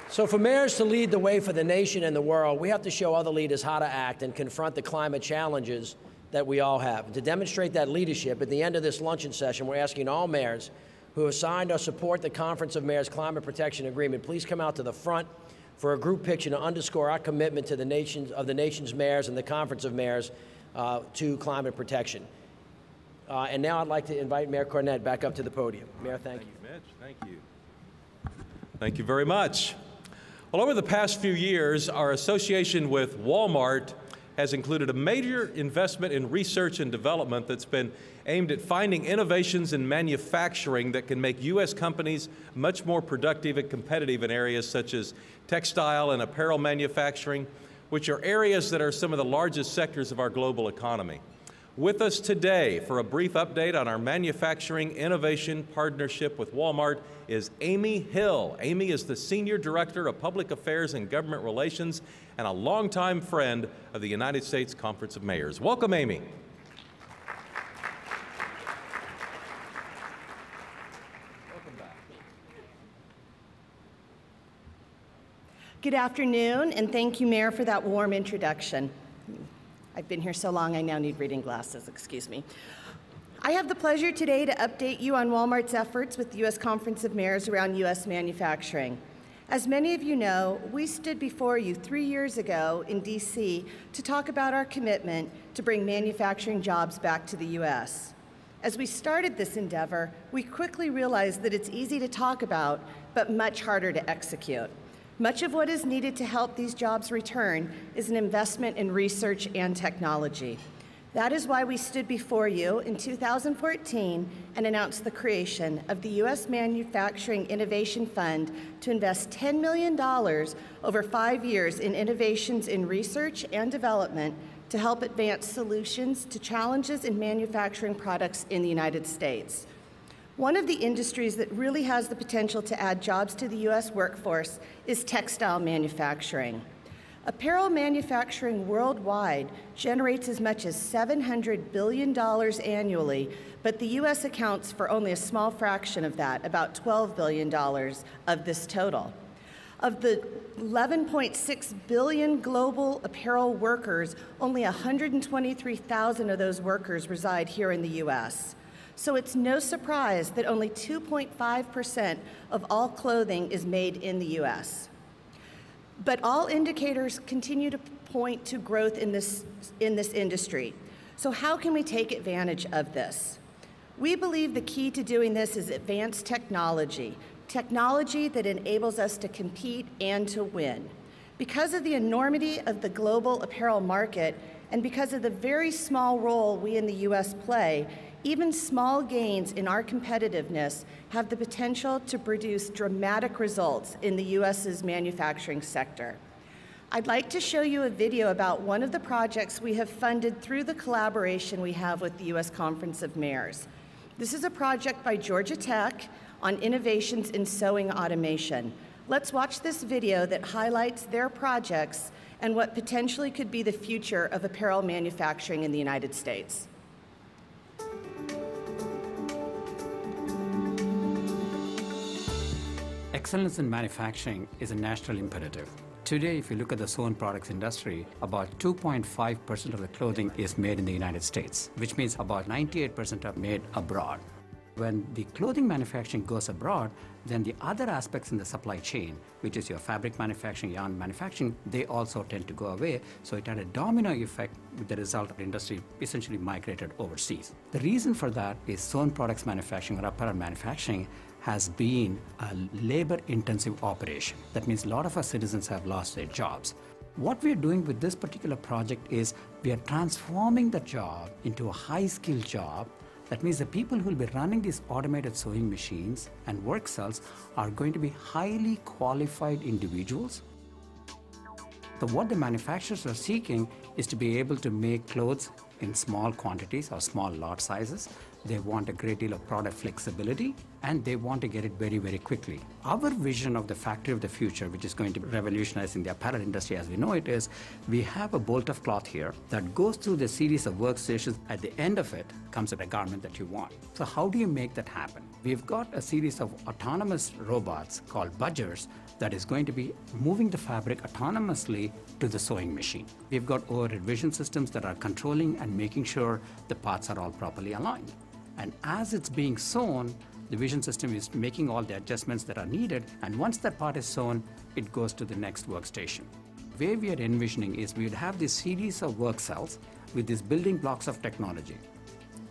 So for mayors to lead the way for the nation and the world, we have to show other leaders how to act and confront the climate challenges that we all have. And to demonstrate that leadership, at the end of this luncheon session, we're asking all mayors who have signed or support the Conference of Mayors Climate Protection Agreement, please come out to the front for a group picture to underscore our commitment to the nation's mayors and the Conference of Mayors to climate protection. And now I'd like to invite Mayor Cornett back up to the podium. Mayor, thank you. Mitch. Thank you. Thank you very much. Well, over the past few years, our association with Walmart has included a major investment in research and development that's been aimed at finding innovations in manufacturing that can make U.S. companies much more productive and competitive in areas such as textile and apparel manufacturing, which are areas that are some of the largest sectors of our global economy. With us today for a brief update on our manufacturing innovation partnership with Walmart is Amy Hill. Amy is the Senior Director of Public Affairs and Government Relations and a longtime friend of the United States Conference of Mayors. Welcome, Amy. Welcome back. Good afternoon, and thank you, Mayor, for that warm introduction. I've been here so long, I now need reading glasses, excuse me. I have the pleasure today to update you on Walmart's efforts with the U.S. Conference of Mayors around U.S. manufacturing. As many of you know, we stood before you 3 years ago in D.C. to talk about our commitment to bring manufacturing jobs back to the U.S. As we started this endeavor, we quickly realized that it's easy to talk about, but much harder to execute. Much of what is needed to help these jobs return is an investment in research and technology. That is why we stood before you in 2014 and announced the creation of the U.S. Manufacturing Innovation Fund to invest $10 million over 5 years in innovations in research and development to help advance solutions to challenges in manufacturing products in the United States. One of the industries that really has the potential to add jobs to the U.S. workforce is textile manufacturing. Apparel manufacturing worldwide generates as much as $700 billion annually, but the U.S. accounts for only a small fraction of that, about $12 billion of this total. Of the 11.6 billion global apparel workers, only 123,000 of those workers reside here in the U.S. So it's no surprise that only 2.5% of all clothing is made in the U.S. But all indicators continue to point to growth in this industry. So how can we take advantage of this? We believe the key to doing this is advanced technology, technology that enables us to compete and to win. Because of the enormity of the global apparel market and because of the very small role we in the U.S. play, even small gains in our competitiveness have the potential to produce dramatic results in the U.S.'s manufacturing sector. I'd like to show you a video about one of the projects we have funded through the collaboration we have with the U.S. Conference of Mayors. This is a project by Georgia Tech on innovations in sewing automation. Let's watch this video that highlights their projects and what potentially could be the future of apparel manufacturing in the United States. Excellence in manufacturing is a national imperative. Today, if you look at the sewn products industry, about 2.5% of the clothing is made in the United States, which means about 98% are made abroad. When the clothing manufacturing goes abroad, then the other aspects in the supply chain, which is your fabric manufacturing, yarn manufacturing, they also tend to go away. So it had a domino effect with the result of the industry essentially migrated overseas. The reason for that is sewn products manufacturing or apparel manufacturing has been a labor-intensive operation. That means a lot of our citizens have lost their jobs. What we're doing with this particular project is we are transforming the job into a high-skilled job. That means the people who will be running these automated sewing machines and work cells are going to be highly qualified individuals. So what the manufacturers are seeking is to be able to make clothes in small quantities or small lot sizes. They want a great deal of product flexibility, and they want to get it very, very quickly. Our vision of the factory of the future, which is going to be revolutionizing the apparel industry as we know it is, we have a bolt of cloth here that goes through the series of workstations. At the end of it comes a garment that you want. So how do you make that happen? We've got a series of autonomous robots called budgers that is going to be moving the fabric autonomously to the sewing machine. We've got overhead vision systems that are controlling and making sure the parts are all properly aligned. And as it's being sewn, The vision system is making all the adjustments that are needed, and once that part is sewn, it goes to the next workstation. The way we are envisioning is we would have this series of work cells with these building blocks of technology.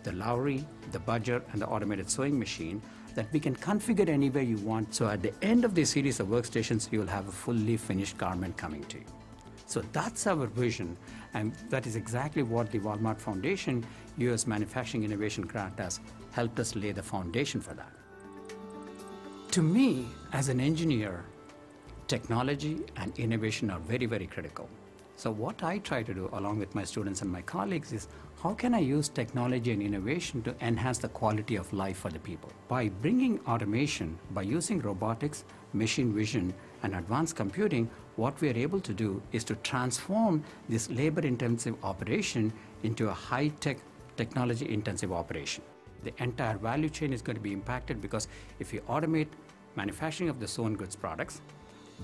The Lowry, the Budger, and the automated sewing machine that we can configure any way you want. So at the end of this series of workstations, you will have a fully finished garment coming to you. So that's our vision, and that is exactly what the Walmart Foundation U.S. Manufacturing Innovation Grant has helped us lay the foundation for that. To me, as an engineer, technology and innovation are very, very critical. So what I try to do along with my students and my colleagues is, how can I use technology and innovation to enhance the quality of life for the people? By bringing automation, by using robotics, machine vision, and advanced computing, what we are able to do is to transform this labor-intensive operation into a high-tech, technology-intensive operation. The entire value chain is going to be impacted, because if you automate manufacturing of the sewn goods products,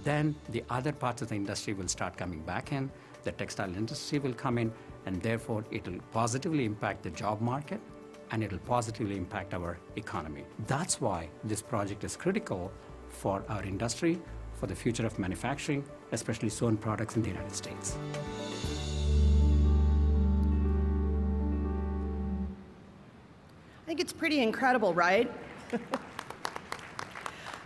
then the other parts of the industry will start coming back in, the textile industry will come in, and therefore it will positively impact the job market, and it will positively impact our economy. That's why this project is critical for our industry, for the future of manufacturing, especially sewn products in the United States. I think it's pretty incredible, right?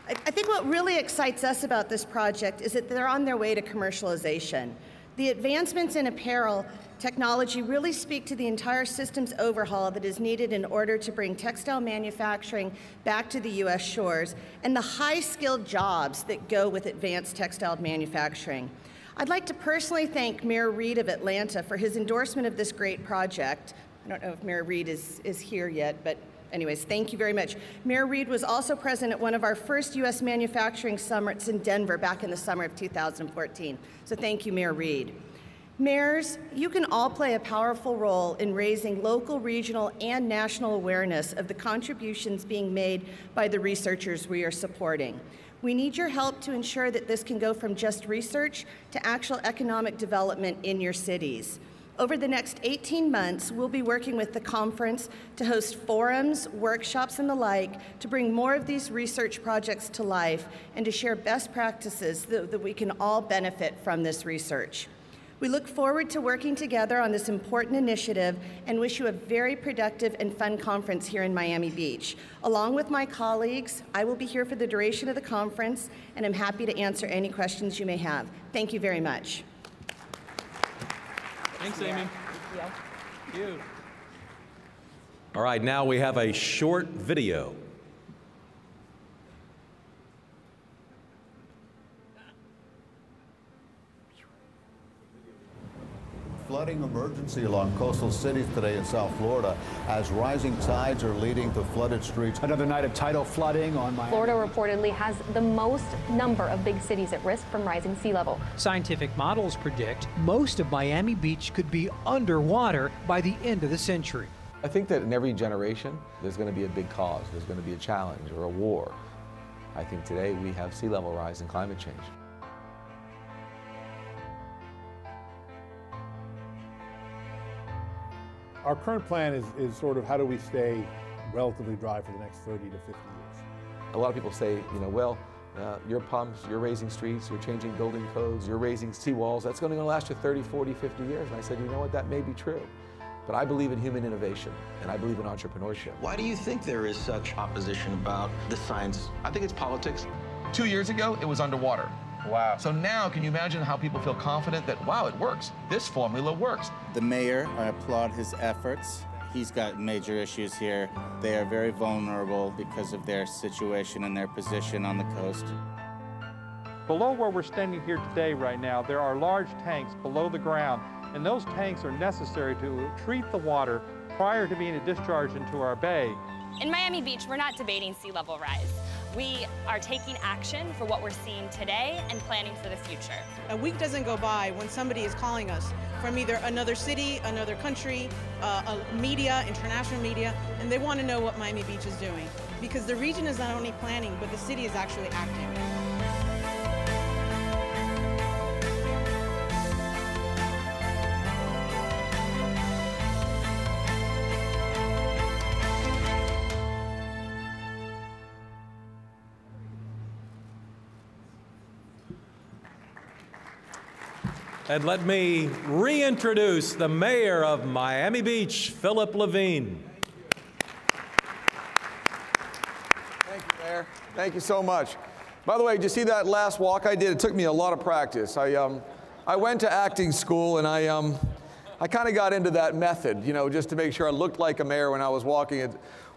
I think what really excites us about this project is that they're on their way to commercialization. The advancements in apparel technology really speak to the entire systems overhaul that is needed in order to bring textile manufacturing back to the U.S. shores, and the high-skilled jobs that go with advanced textile manufacturing. I'd like to personally thank Mayor Reed of Atlanta for his endorsement of this great project. I don't know if Mayor Reed is here yet, but anyways, thank you very much. Mayor Reed was also present at one of our first U.S. manufacturing summits in Denver back in the summer of 2014. So thank you, Mayor Reed. Mayors, you can all play a powerful role in raising local, regional, and national awareness of the contributions being made by the researchers we are supporting. We need your help to ensure that this can go from just research to actual economic development in your cities. Over the next 18 months, we'll be working with the conference to host forums, workshops, and the like to bring more of these research projects to life and to share best practices that we can all benefit from this research. We look forward to working together on this important initiative and wish you a very productive and fun conference here in Miami Beach. Along with my colleagues, I will be here for the duration of the conference, and I'm happy to answer any questions you may have. Thank you very much. Thanks, Amy. Thank you. All right, now we have a short video. Flooding emergency along coastal cities today in South Florida as rising tides are leading to flooded streets. Another night of tidal flooding on Miami. Florida reportedly has the most number of big cities at risk from rising sea level. Scientific models predict most of Miami Beach could be underwater by the end of the century. I think that in every generation, there's going to be a big cause. There's going to be a challenge or a war. I think today we have sea level rise and climate change. Our current plan is sort of how do we stay relatively dry for the next 30 to 50 years. A lot of people say, you know, well, your pumps, you're raising streets, you're changing building codes, you're raising seawalls, that's going to last you 30, 40, 50 years. And I said, you know what, that may be true. But I believe in human innovation, and I believe in entrepreneurship. Why do you think there is such opposition about the science? I think it's politics. 2 years ago, it was underwater. Wow. So now, can you imagine how people feel confident that, wow, it works. This formula works. The mayor, I applaud his efforts. He's got major issues here. They are very vulnerable because of their situation and their position on the coast. Below where we're standing here today right now, there are large tanks below the ground, and those tanks are necessary to treat the water prior to being discharged into our bay. In Miami Beach, we're not debating sea level rise. We are taking action for what we're seeing today and planning for the future. A week doesn't go by when somebody is calling us from either another city, another country, media, international media, and they want to know what Miami Beach is doing. Because the region is not only planning, but the city is actually acting. And let me reintroduce the mayor of Miami Beach, Philip Levine. Thank you, Mayor. Thank you so much. By the way, did you see that last walk I did? It took me a lot of practice. I went to acting school, and I kind of got into that method, you know, just to make sure I looked like a mayor when I was walking it.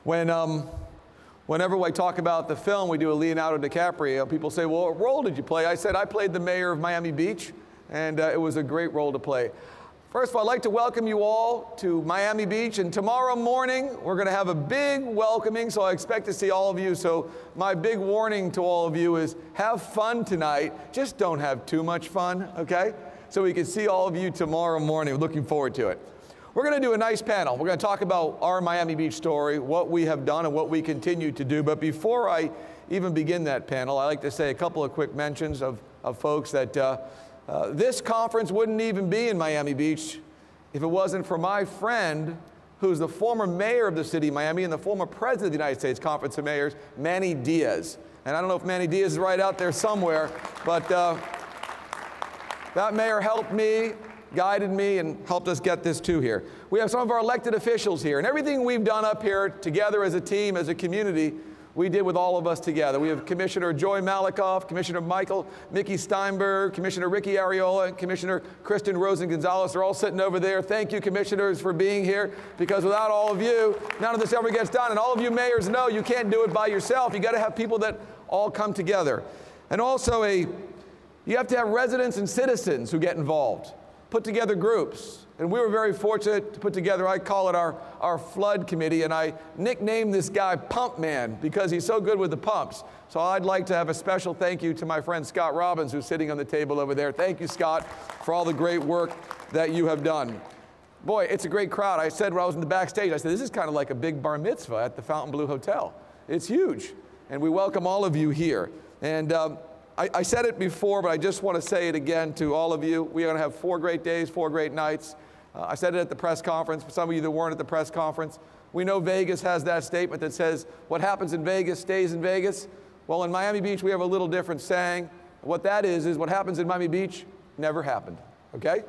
Whenever I talk about the film, we do a Leonardo DiCaprio, people say, well, what role did you play? I said, I played the mayor of Miami Beach, and it was a great role to play. First of all, I'd like to welcome you all to Miami Beach, and tomorrow morning, we're going to have a big welcoming, so I expect to see all of you. So my big warning to all of you is have fun tonight. Just don't have too much fun, okay? So we can see all of you tomorrow morning. Looking forward to it. We're going to do a nice panel. We're going to talk about our Miami Beach story, what we have done and what we continue to do. But before I even begin that panel, I'd like to say a couple of quick mentions of folks that this conference wouldn't even be in Miami Beach if it wasn't for my friend, who's the former mayor of the city of Miami and the former president of the United States Conference of Mayors, Manny Diaz. And I don't know if Manny Diaz is right out there somewhere, but that mayor helped me, guided me, and helped us get this to here. We have some of our elected officials here, and everything we've done up here together as a team, as a community, we did with all of us together. We have Commissioner Joy Malikoff, Commissioner Mickey Steinberg, Commissioner Ricky Ariola, and Commissioner Kristen Rosen-Gonzalez. They're all sitting over there. Thank you, commissioners, for being here, because without all of you, none of this ever gets done. And all of you mayors know you can't do it by yourself. You got to have people that all come together. And also you have to have residents and citizens who get involved, put together groups. And we were very fortunate to put together, I call it our flood committee, and I nicknamed this guy Pump Man because he's so good with the pumps. So I'd like to have a special thank you to my friend Scott Robbins, who's sitting on the table over there. Thank you, Scott, for all the great work that you have done. Boy, it's a great crowd. I said when I was in the backstage, I said, this is kind of like a big bar mitzvah at the Fontainebleau Hotel. It's huge, and we welcome all of you here. And I said it before, but I just want to say it again to all of you. We are going to have 4 great days, 4 great nights. I said it at the press conference. For some of you that weren't at the press conference, we know Vegas has that statement that says, what happens in Vegas stays in Vegas. Well, in Miami Beach, we have a little different saying. What that is what happens in Miami Beach never happened, okay?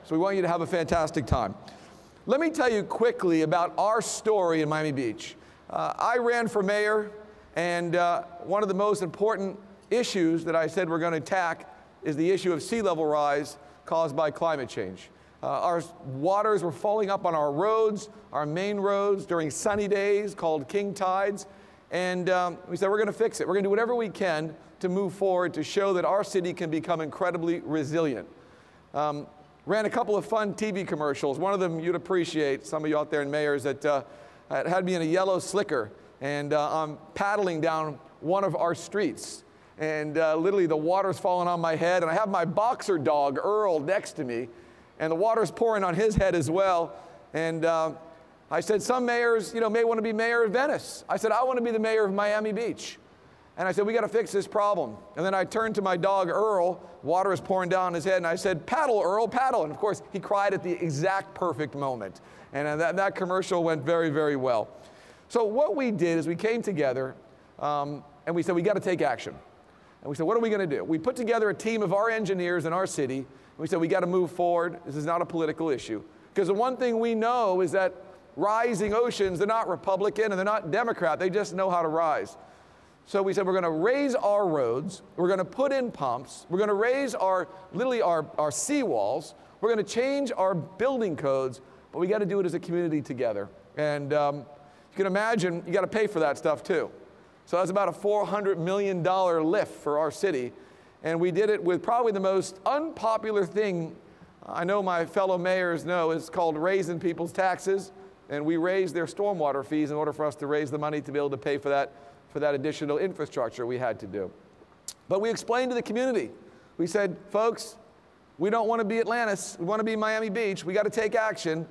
So we want you to have a fantastic time. Let me tell you quickly about our story in Miami Beach. I ran for mayor, and one of the most important issues that I said we're going to attack is the issue of sea level rise caused by climate change. Our waters were falling up on our roads, our main roads, during sunny days called king tides. And we said, we're going to fix it. We're going to do whatever we can to move forward to show that our city can become incredibly resilient. Ran a couple of fun TV commercials. One of them you'd appreciate, some of you out there in mayors, that had me in a yellow slicker. And I'm paddling down one of our streets. And literally the water's falling on my head. And I have my boxer dog, Earl, next to me. And the water's pouring on his head as well. And I said, some mayors, may want to be mayor of Venice. I said, I want to be the mayor of Miami Beach. And I said, we got to fix this problem. And then I turned to my dog, Earl. Water is pouring down his head. And I said, paddle, Earl, paddle. And of course, he cried at the exact perfect moment. And that commercial went very, very well. So what we did is we came together and we said, we got to take action. And we said, what are we going to do? We put together a team of our engineers in our city. We said, we got to move forward. This is not a political issue. Because the one thing we know is that rising oceans, they're not Republican and they're not Democrat. They just know how to rise. So we said, we're going to raise our roads. We're going to put in pumps. We're going to raise literally our seawalls. We're going to change our building codes. But we got to do it as a community together. And you can imagine, you got to pay for that stuff too. So that's about a $400 million lift for our city. And we did it with probably the most unpopular thing I know my fellow mayors know is called raising people's taxes. And we raised their stormwater fees in order for us to raise the money to be able to pay for that additional infrastructure we had to do. But we explained to the community. We said, folks, we don't want to be Atlantis. We want to be Miami Beach. We got to take action.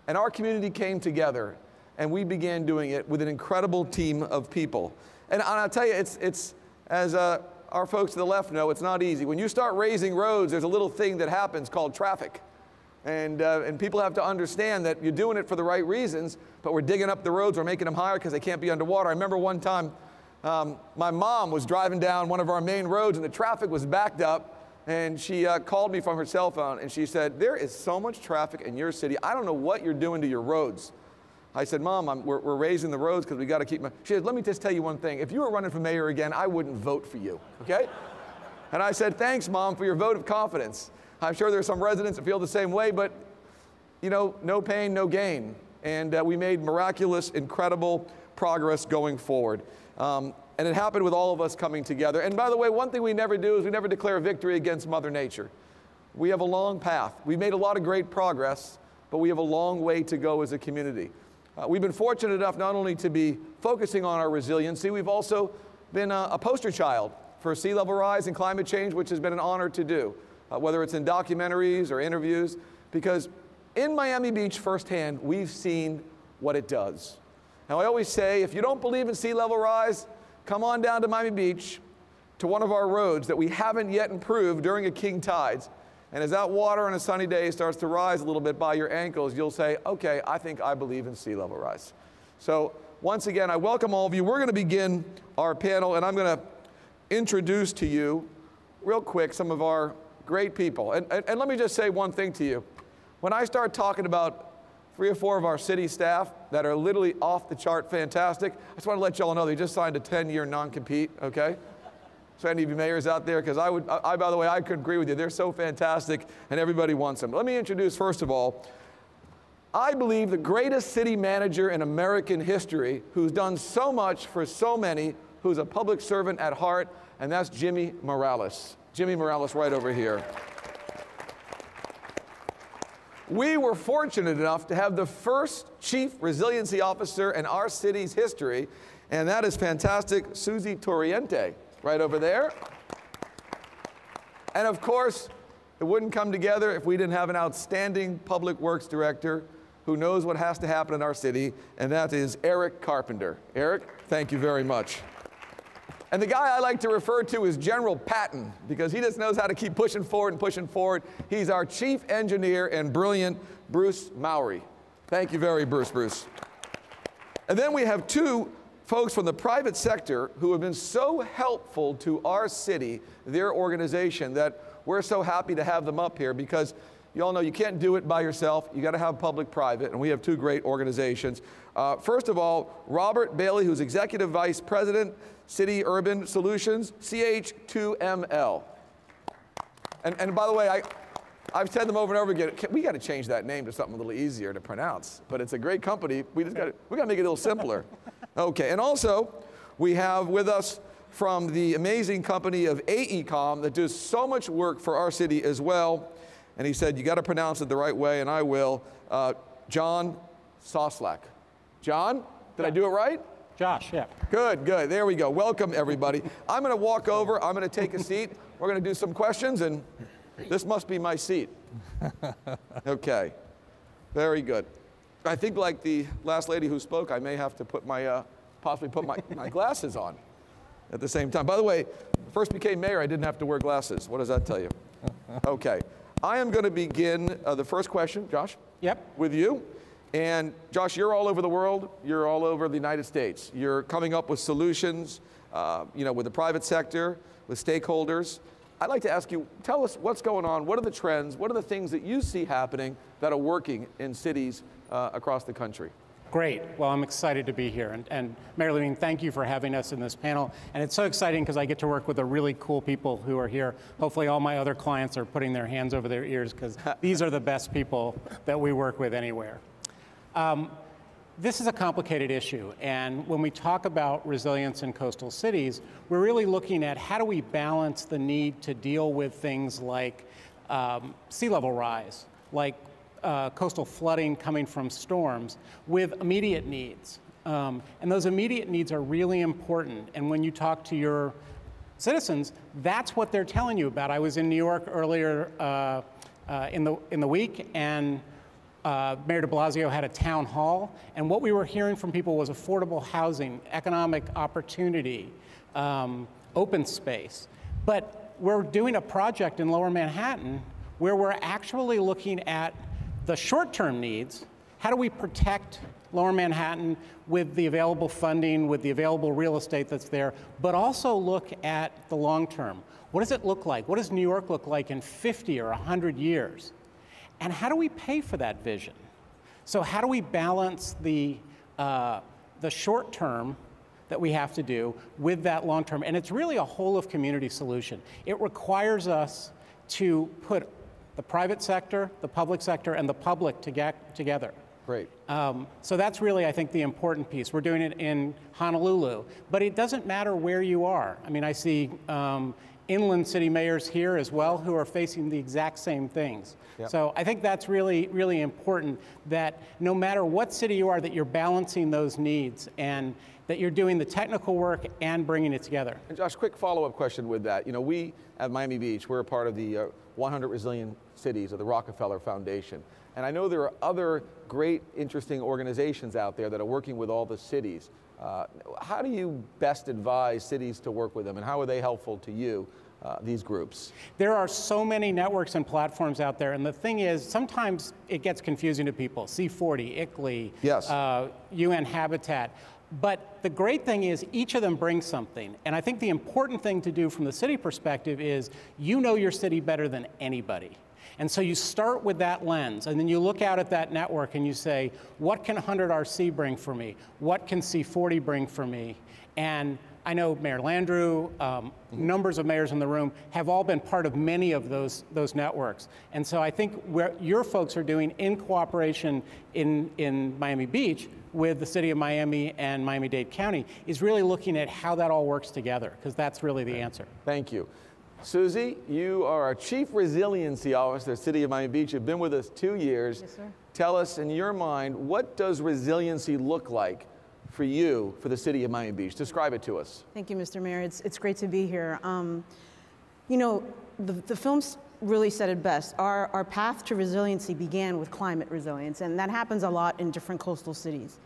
And our community came together. And we began doing it with an incredible team of people. And I'll tell you, it's as our folks to the left know, it's not easy. When you start raising roads, there's a little thing that happens called traffic. And people have to understand that you're doing it for the right reasons, but we're digging up the roads, we're making them higher because they can't be underwater. I remember one time, my mom was driving down one of our main roads and the traffic was backed up. And she called me from her cell phone, and she said, there is so much traffic in your city. I don't know what you're doing to your roads. I said, Mom, we're raising the roads because we got to keep. She said, let me just tell you one thing. If you were running for mayor again, I wouldn't vote for you, okay? And I said, thanks, Mom, for your vote of confidence. I'm sure there are some residents that feel the same way, but, you know, no pain, no gain. And we made miraculous, incredible progress going forward. And it happened with all of us coming together. And by the way, one thing we never do is we never declare victory against Mother Nature. We have a long path. We've made a lot of great progress, but we have a long way to go as a community. We've been fortunate enough not only to be focusing on our resiliency, we've also been a poster child for sea level rise and climate change, which has been an honor to do, whether it's in documentaries or interviews, because in Miami Beach firsthand, we've seen what it does. Now, I always say, if you don't believe in sea level rise, come on down to Miami Beach to one of our roads that we haven't yet improved during a king tides. And as that water on a sunny day starts to rise a little bit by your ankles, you'll say, okay, I think I believe in sea level rise. So once again, I welcome all of you. We're going to begin our panel, and I'm going to introduce to you real quick some of our great people. And let me just say one thing to you. When I start talking about 3 or 4 of our city staff that are literally off the chart fantastic, I just want to let y'all know they just signed a 10-year non-compete, okay? So any of you mayors out there, because by the way, I could agree with you. They're so fantastic, and everybody wants them. Let me introduce, first of all, I believe the greatest city manager in American history who's done so much for so many, who's a public servant at heart, and that's Jimmy Morales. Jimmy Morales right over here. We were fortunate enough to have the first chief resiliency officer in our city's history, and that is fantastic Susie Toriente, right over there. And of course, it wouldn't come together if we didn't have an outstanding public works director who knows what has to happen in our city, and that is Eric Carpenter. Eric, thank you very much. And the guy I like to refer to is General Patton, because he just knows how to keep pushing forward and pushing forward. He's our chief engineer and brilliant Bruce Mowry. Thank you very much, Bruce. And then we have 2 folks from the private sector who have been so helpful to our city, their organization, that we're so happy to have them up here, because you all know you can't do it by yourself. You got to have public-private, and we have 2 great organizations. First of all, Robert Bailey, who's Executive Vice President, City Urban Solutions, CH2ML. And by the way, I've said them over and over again, we got to change that name to something a little easier to pronounce. But it's a great company. We got to make it a little simpler. Okay, and also, we have with us from the amazing company of AECOM that does so much work for our city as well. And he said, you got to pronounce it the right way, and I will. John Soslak. John, did I do it right? Josh, yeah. Good, good. There we go. Welcome, everybody. I'm going to walk over. I'm going to take a seat. We're going to do some questions, and this must be my seat. Okay. Very good. I think like the last lady who spoke, I may have to put possibly put my glasses on at the same time. By the way, first became mayor, I didn't have to wear glasses. What does that tell you? Okay. I am going to begin the first question, Josh. Yep. With you. And Josh, you're all over the world. You're all over the United States. You're coming up with solutions, with the private sector, with stakeholders. I'd like to ask you, tell us what's going on. What are the trends? What are the things that you see happening that are working in cities across the country? Great. Well, I'm excited to be here. And Mayor Levine, thank you for having us in this panel. And it's so exciting because I get to work with the really cool people who are here. Hopefully all my other clients are putting their hands over their ears, because these are the best people that we work with anywhere. This is a complicated issue, and when we talk about resilience in coastal cities, we're really looking at how do we balance the need to deal with things like sea level rise, like coastal flooding coming from storms, with immediate needs. And those immediate needs are really important, and when you talk to your citizens, that's what they're telling you about. I was in New York earlier in the week, and Mayor de Blasio had a town hall, and what we were hearing from people was affordable housing, economic opportunity, open space. But we're doing a project in Lower Manhattan where we're actually looking at the short-term needs. How do we protect Lower Manhattan with the available funding, with the available real estate that's there, but also look at the long term. What does it look like? What does New York look like in 50 or 100 years? And how do we pay for that vision? So how do we balance the short term that we have to do with that long term? And it's really a whole of community solution. It requires us to put the private sector, the public sector, and the public together. Great. So that's really, I think, the important piece. We're doing it in Honolulu, but it doesn't matter where you are. I mean, I see inland city mayors here as well who are facing the exact same things. Yep. So I think that's really, really important, that no matter what city you are, that you're balancing those needs and that you're doing the technical work and bringing it together. And Josh, quick follow-up question with that. You know, we at Miami Beach, we're a part of the 100 Resilient Cities of the Rockefeller Foundation. And I know there are other great, interesting organizations out there that are working with all the cities. How do you best advise cities to work with them, and how are they helpful to you, these groups? There are so many networks and platforms out there, and the thing is, sometimes it gets confusing to people. C40, ICLEI, yes. UN Habitat. But the great thing is each of them brings something. And I think the important thing to do from the city perspective is you know your city better than anybody. And so you start with that lens, and then you look out at that network and you say, what can 100RC bring for me? What can C40 bring for me? And I know Mayor Landrieu, numbers of mayors in the room have all been part of many of those networks. And so I think what your folks are doing in cooperation in Miami Beach with the city of Miami and Miami-Dade County is really looking at how that all works together, because that's really the answer. Thank you. Susie, you are our Chief Resiliency Officer at the City of Miami Beach. You've been with us 2 years. Yes, sir. Tell us, in your mind, what does resiliency look like for you, for the City of Miami Beach? Describe it to us. Thank you, Mr. Mayor. It's great to be here. You know, the films really said it best. Our path to resiliency began with climate resilience, and that happens a lot in different coastal cities.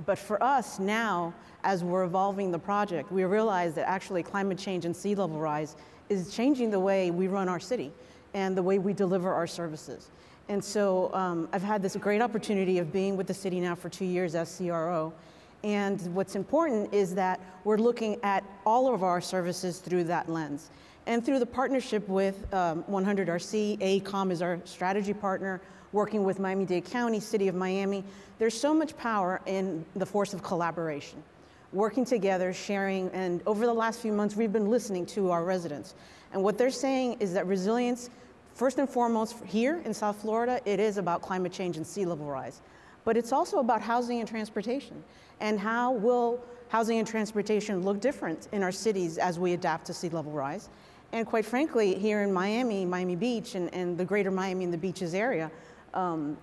But for us now, as we're evolving the project, we realize that actually climate change and sea level rise is changing the way we run our city and the way we deliver our services. And so I've had this great opportunity of being with the city now for 2 years as CRO. And what's important is that we're looking at all of our services through that lens. And through the partnership with 100RC, AECOM is our strategy partner, working with Miami-Dade County, City of Miami. There's so much power in the force of collaboration. Working together, sharing, and over the last few months, we've been listening to our residents. And what they're saying is that resilience, first and foremost, here in South Florida, it is about climate change and sea level rise. But it's also about housing and transportation. And how will housing and transportation look different in our cities as we adapt to sea level rise? And quite frankly, here in Miami, Miami Beach, and the greater Miami and the beaches area,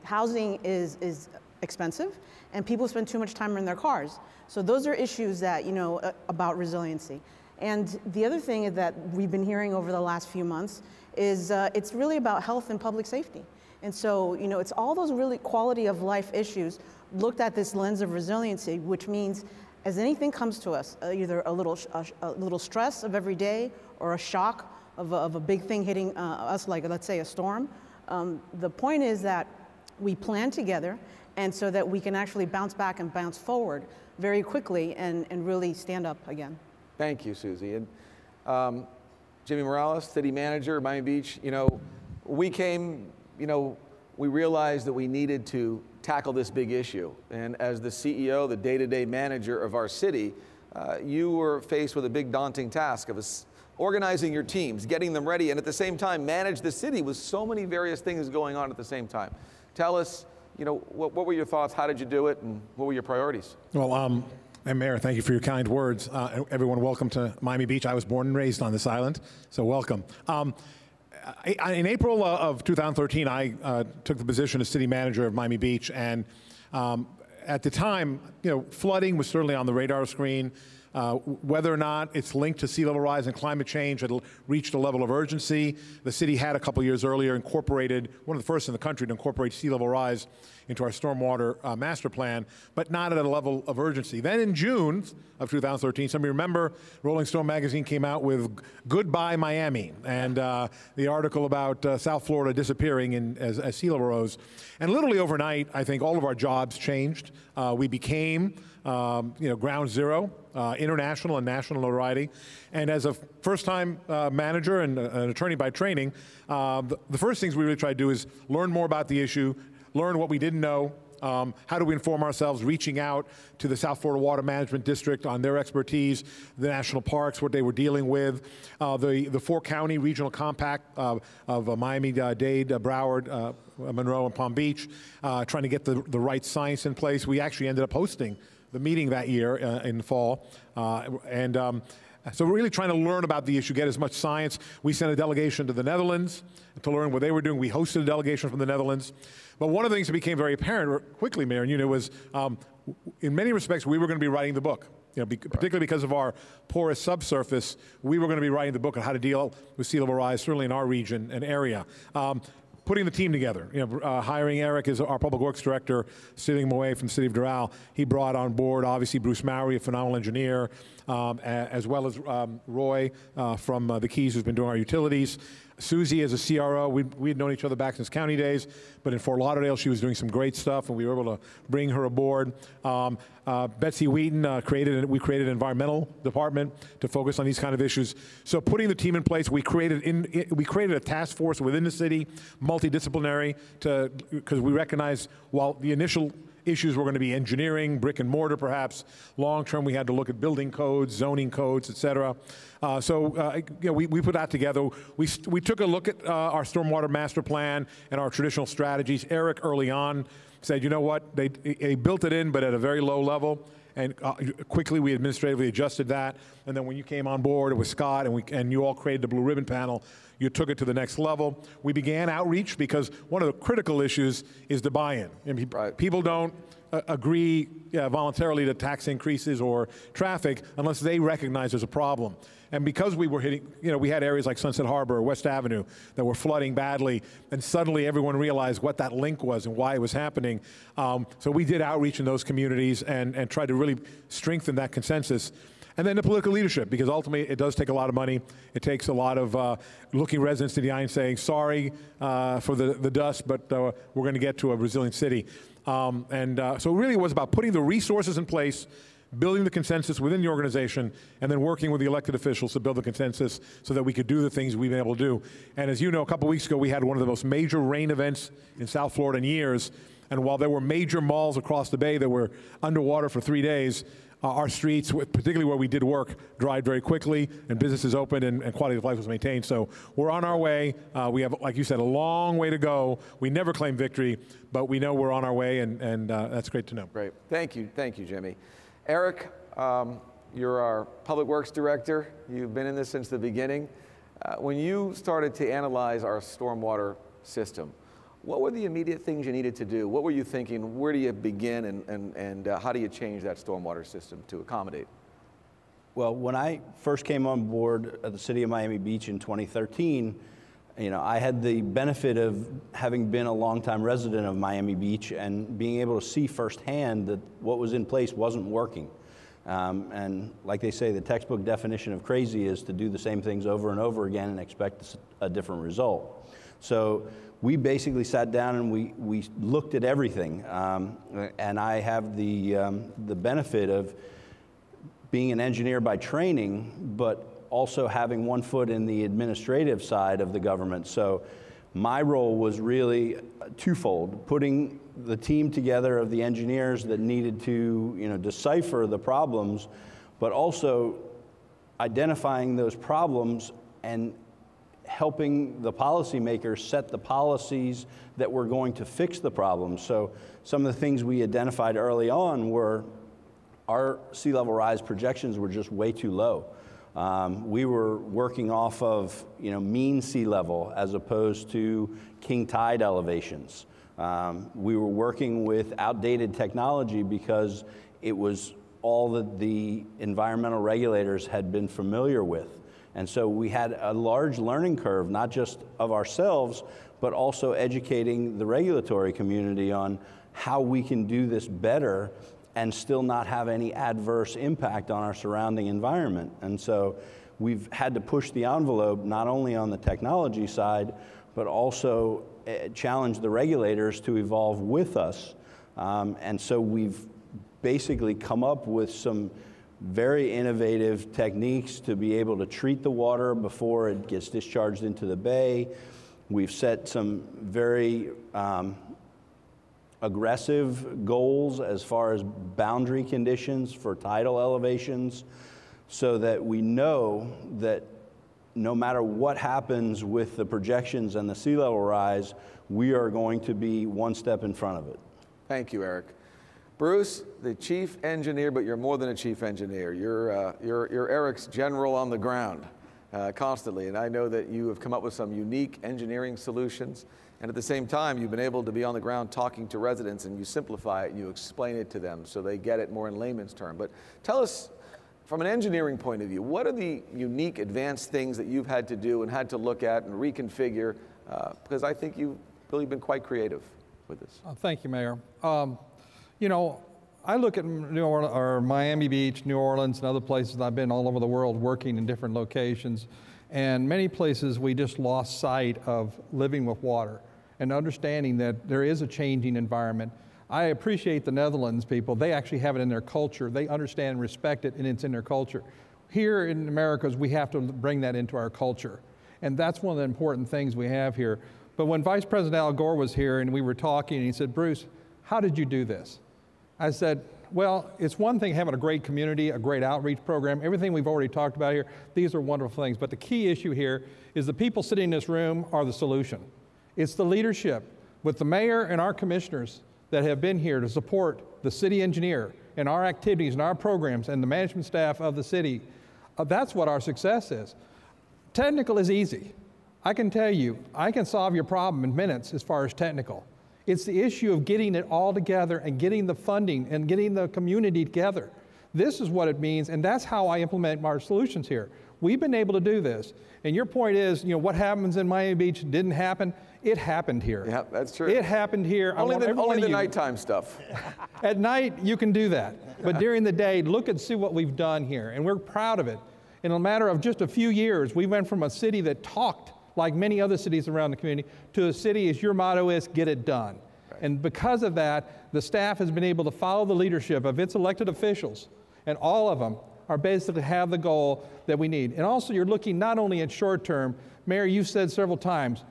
housing is expensive, and people spend too much time in their cars. So those are issues that, you know, about resiliency. And the other thing that we've been hearing over the last few months is it's really about health and public safety. And so, you know, it's all those really quality of life issues looked at this lens of resiliency, which means as anything comes to us, either a little stress of every day or a shock of a big thing hitting us, like let's say a storm, the point is that we plan together, and so that we can actually bounce back and bounce forward very quickly and really stand up again. Thank you, Susie. And Jimmy Morales, City Manager, Miami Beach, you know, we came, you know, we realized that we needed to tackle this big issue. And as the CEO, the day-to-day manager of our city, you were faced with a big daunting task of organizing your teams, getting them ready, and at the same time manage the city with so many various things going on at the same time. Tell us, you know, what were your thoughts, how did you do it, and what were your priorities? Well, and Mayor, thank you for your kind words. Everyone, welcome to Miami Beach. I was born and raised on this island, so welcome. In April of 2013, I took the position as city manager of Miami Beach, and at the time, you know, flooding was certainly on the radar screen. Whether or not it's linked to sea level rise and climate change had reached a level of urgency. The city had a couple years earlier incorporated, one of the first in the country to incorporate sea level rise into our stormwater master plan, but not at a level of urgency. Then in June of 2013, some of you remember, Rolling Stone magazine came out with Goodbye Miami, and the article about South Florida disappearing as sea level rose. And literally overnight, I think all of our jobs changed. We became ground zero, international and national notoriety. And as a first-time manager and an attorney by training, the first things we really try to do is learn more about the issue, learn what we didn't know, how do we inform ourselves, reaching out to the South Florida Water Management District on their expertise, the national parks, what they were dealing with, the four-county regional compact of Miami-Dade, Broward, Monroe, and Palm Beach, trying to get the right science in place. We actually ended up hosting the meeting that year in the fall, so we're really trying to learn about the issue, get as much science. We sent a delegation to the Netherlands to learn what they were doing. We hosted a delegation from the Netherlands. But one of the things that became very apparent quickly, Mayor, and was in many respects we were going to be writing the book. Particularly because of our porous subsurface, we were going to be writing the book on how to deal with sea level rise, certainly in our region and area. Putting the team together, hiring Eric as our public works director, stealing him away from the city of Doral. He brought on board, obviously, Bruce Mowry, a phenomenal engineer, as well as Roy from the Keys, who's been doing our utilities. Susie as a CRO, we had known each other back since county days, but in Fort Lauderdale she was doing some great stuff, and we were able to bring her aboard. Betsy Wheaton, we created an environmental department to focus on these kind of issues. So putting the team in place, we created a task force within the city, multidisciplinary, because we recognized while the initial issues were going to be engineering, brick and mortar perhaps. Long term, we had to look at building codes, zoning codes, et cetera. We put that together. We took a look at our stormwater master plan and our traditional strategies. Eric early on said, you know what, they built it in, but at a very low level. And quickly we administratively adjusted that. And then when you came on board, it was Scott, and you all created the Blue Ribbon Panel. You took it to the next level. We began outreach because one of the critical issues is the buy-in. People don't agree voluntarily to tax increases or traffic unless they recognize there's a problem. And because we were hitting, we had areas like Sunset Harbor or West Avenue that were flooding badly, and suddenly everyone realized what that link was and why it was happening. So we did outreach in those communities and tried to really strengthen that consensus. And then the political leadership, because ultimately it does take a lot of money. It takes a lot of looking residents in the eye and saying, sorry for the dust, but we're going to get to a resilient city. So it really was about putting the resources in place, building the consensus within the organization, and then working with the elected officials to build the consensus so that we could do the things we've been able to do. And as you know, a couple weeks ago, we had one of the most major rain events in South Florida in years. And while there were major malls across the bay that were underwater for 3 days, our streets, particularly where we did work, dried very quickly, and businesses opened, and quality of life was maintained. So we're on our way. We have, like you said, a long way to go. We never claim victory, but we know we're on our way, and that's great to know. Great. Thank you, Jimmy. Eric, you're our Public Works Director. You've been in this since the beginning. When you started to analyze our stormwater system, what were the immediate things you needed to do? What were you thinking? Where do you begin, and how do you change that stormwater system to accommodate? Well, when I first came on board at the City of Miami Beach in 2013, I had the benefit of having been a longtime resident of Miami Beach and being able to see firsthand that what was in place wasn't working. And like they say, the textbook definition of crazy is to do the same things over and over again and expect a different result. So we basically sat down and we looked at everything. And I have the benefit of being an engineer by training, but also having one foot in the administrative side of the government. So my role was really twofold: putting the team together of the engineers that needed to decipher the problems, but also identifying those problems and helping the policymakers set the policies that were going to fix the problems. So some of the things we identified early on were our sea level rise projections were just way too low. We were working off of mean sea level as opposed to king tide elevations. We were working with outdated technology because it was all that the environmental regulators had been familiar with. And so we had a large learning curve, not just of ourselves, but also educating the regulatory community on how we can do this better and still not have any adverse impact on our surrounding environment. And so we've had to push the envelope not only on the technology side, but also challenge the regulators to evolve with us. And so we've basically come up with some very innovative techniques to be able to treat the water before it gets discharged into the bay. We've set some very aggressive goals as far as boundary conditions for tidal elevations, so that we know that no matter what happens with the projections and the sea level rise, we are going to be one step in front of it. Thank you, Eric. Bruce, the chief engineer, but you're more than a chief engineer. You're Eric's general on the ground constantly, and I know that you have come up with some unique engineering solutions, and at the same time, you've been able to be on the ground talking to residents, and you simplify it and you explain it to them so they get it more in layman's term. But tell us, from an engineering point of view, what are the unique advanced things that you've had to do and had to look at and reconfigure? Because I think you've really been quite creative with this. Thank you, Mayor. You know, I look at New Orleans, or Miami Beach, New Orleans, and other places. I've been all over the world working in different locations. And many places we just lost sight of living with water and understanding that there is a changing environment. I appreciate the Netherlands people. They actually have it in their culture. They understand and respect it, and it's in their culture. Here in Americas, we have to bring that into our culture. And that's one of the important things we have here. But when Vice President Al Gore was here and we were talking, and he said, Bruce, how did you do this? I said, well, it's one thing having a great community, a great outreach program, everything we've already talked about here, these are wonderful things. But the key issue here is the people sitting in this room are the solution. It's the leadership with the mayor and our commissioners that have been here to support the city engineer and our activities and our programs and the management staff of the city. That's what our success is. Technical is easy. I can tell you, I can solve your problem in minutes as far as technical. It's the issue of getting it all together and getting the funding and getting the community together. This is what it means, and that's how I implement our solutions here. We've been able to do this. And your point is, you know, what happens in Miami Beach didn't happen. It happened here. Yeah, that's true. It happened here. Only the nighttime stuff. At night, you can do that. But during the day, look and see what we've done here. And we're proud of it. In a matter of just a few years, we went from a city that talked like many other cities around the community, to a city, as your motto is, get it done. Right. And because of that, the staff has been able to follow the leadership of its elected officials, and all of them are basically have the goal that we need. And also, you're looking not only at short term, Mayor, you've said several times,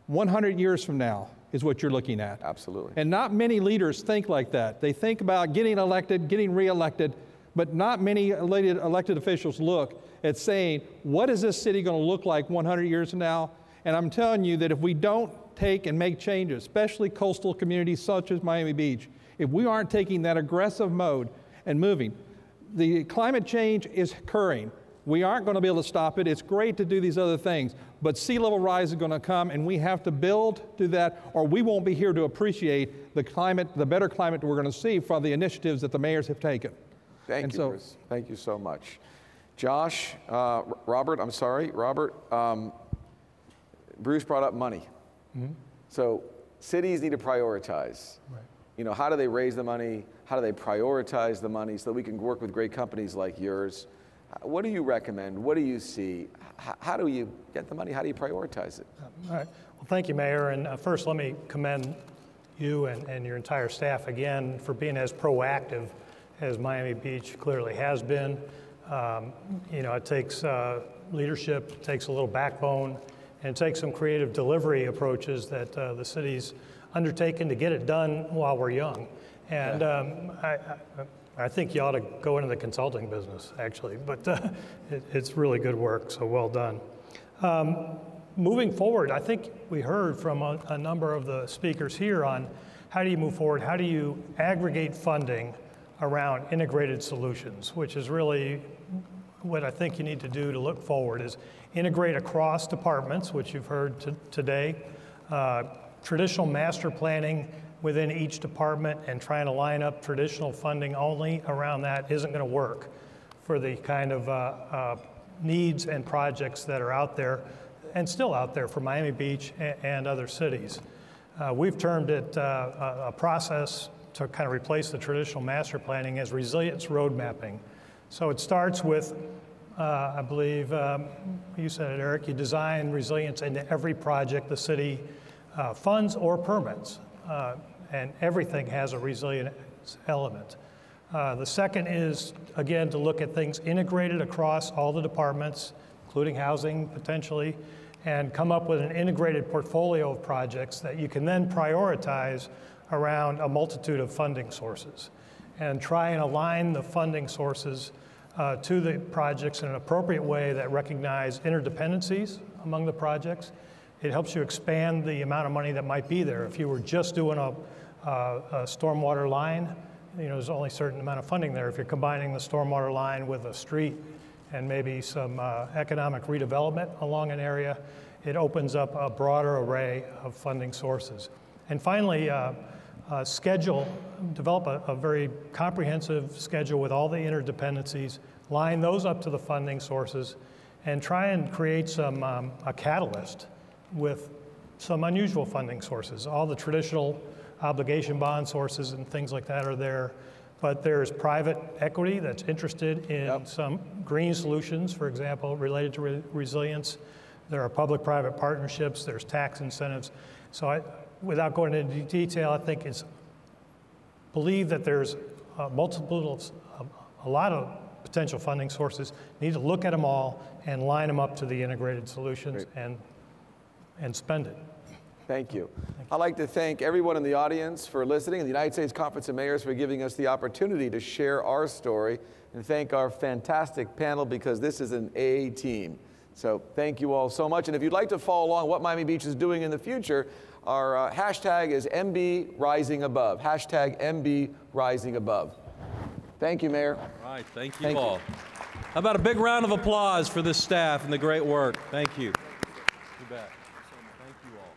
100 years from now is what you're looking at. Absolutely. And not many leaders think like that. They think about getting elected, getting reelected, but not many elected officials look at saying, what is this city going to look like 100 years from now? And I'm telling you that if we don't take and make changes, especially coastal communities such as Miami Beach, if we aren't taking that aggressive mode and moving, the climate change is occurring. We aren't going to be able to stop it. It's great to do these other things, but sea level rise is going to come, and we have to build to that, or we won't be here to appreciate the climate, the better climate we're going to see from the initiatives that the mayors have taken. Thank you, Bruce. Thank you so much. Josh, Robert, Bruce brought up money. Mm-hmm. So cities need to prioritize. Right. You know, how do they raise the money? How do they prioritize the money so that we can work with great companies like yours? What do you recommend? What do you see? How do you get the money? How do you prioritize it? All right. Well, thank you, Mayor. And first, let me commend you and your entire staff again for being as proactive as Miami Beach clearly has been. You know, it takes leadership, it takes a little backbone, and it takes some creative delivery approaches that the city's undertaken to get it done while we're young. And I think you ought to go into the consulting business, actually, but it's really good work, so well done. Moving forward, I think we heard from a number of the speakers here on how do you move forward, how do you aggregate funding around integrated solutions, which is really what I think you need to do to look forward, is integrate across departments, which you've heard today. Traditional master planning within each department and trying to line up traditional funding only around that isn't going to work for the kind of needs and projects that are out there and still out there for Miami Beach and other cities. We've termed it a process to kind of replace the traditional master planning as resilience road mapping. So it starts with, I believe, you said it, Eric, you design resilience into every project the city funds or permits, and everything has a resilience element. The second is, again, to look at things integrated across all the departments, including housing potentially, and come up with an integrated portfolio of projects that you can then prioritize around a multitude of funding sources and try and align the funding sources to the projects in an appropriate way that recognize interdependencies among the projects. It helps you expand the amount of money that might be there. If you were just doing a stormwater line, there's only a certain amount of funding there. If you're combining the stormwater line with a street and maybe some economic redevelopment along an area, it opens up a broader array of funding sources. And finally, develop a very comprehensive schedule with all the interdependencies, line those up to the funding sources, and try and create some a catalyst with some unusual funding sources. All the traditional obligation bond sources and things like that are there, but there's private equity that's interested in some green solutions, for example, related to resilience. There are public-private partnerships, there's tax incentives. So without going into detail, I think it's believe that there's a lot of potential funding sources. You need to look at them all and line them up to the integrated solutions and spend it. Thank you. I'd like to thank everyone in the audience for listening, and the United States Conference of Mayors for giving us the opportunity to share our story, and thank our fantastic panel because this is an A team. So thank you all so much. And if you'd like to follow along what Miami Beach is doing in the future, our hashtag is MBRisingAbove. Hashtag MBRisingAbove. Thank you, Mayor. All right, thank you all. How about a big round of applause for this staff and the great work? Thank you. You bet. Thank you all.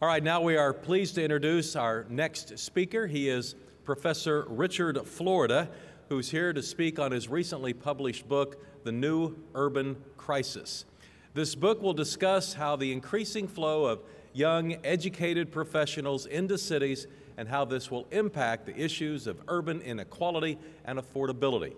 All right, now we are pleased to introduce our next speaker. He is Professor Richard Florida, who's here to speak on his recently published book, The New Urban Crisis. This book will discuss how the increasing flow of young, educated professionals into cities and how this will impact the issues of urban inequality and affordability.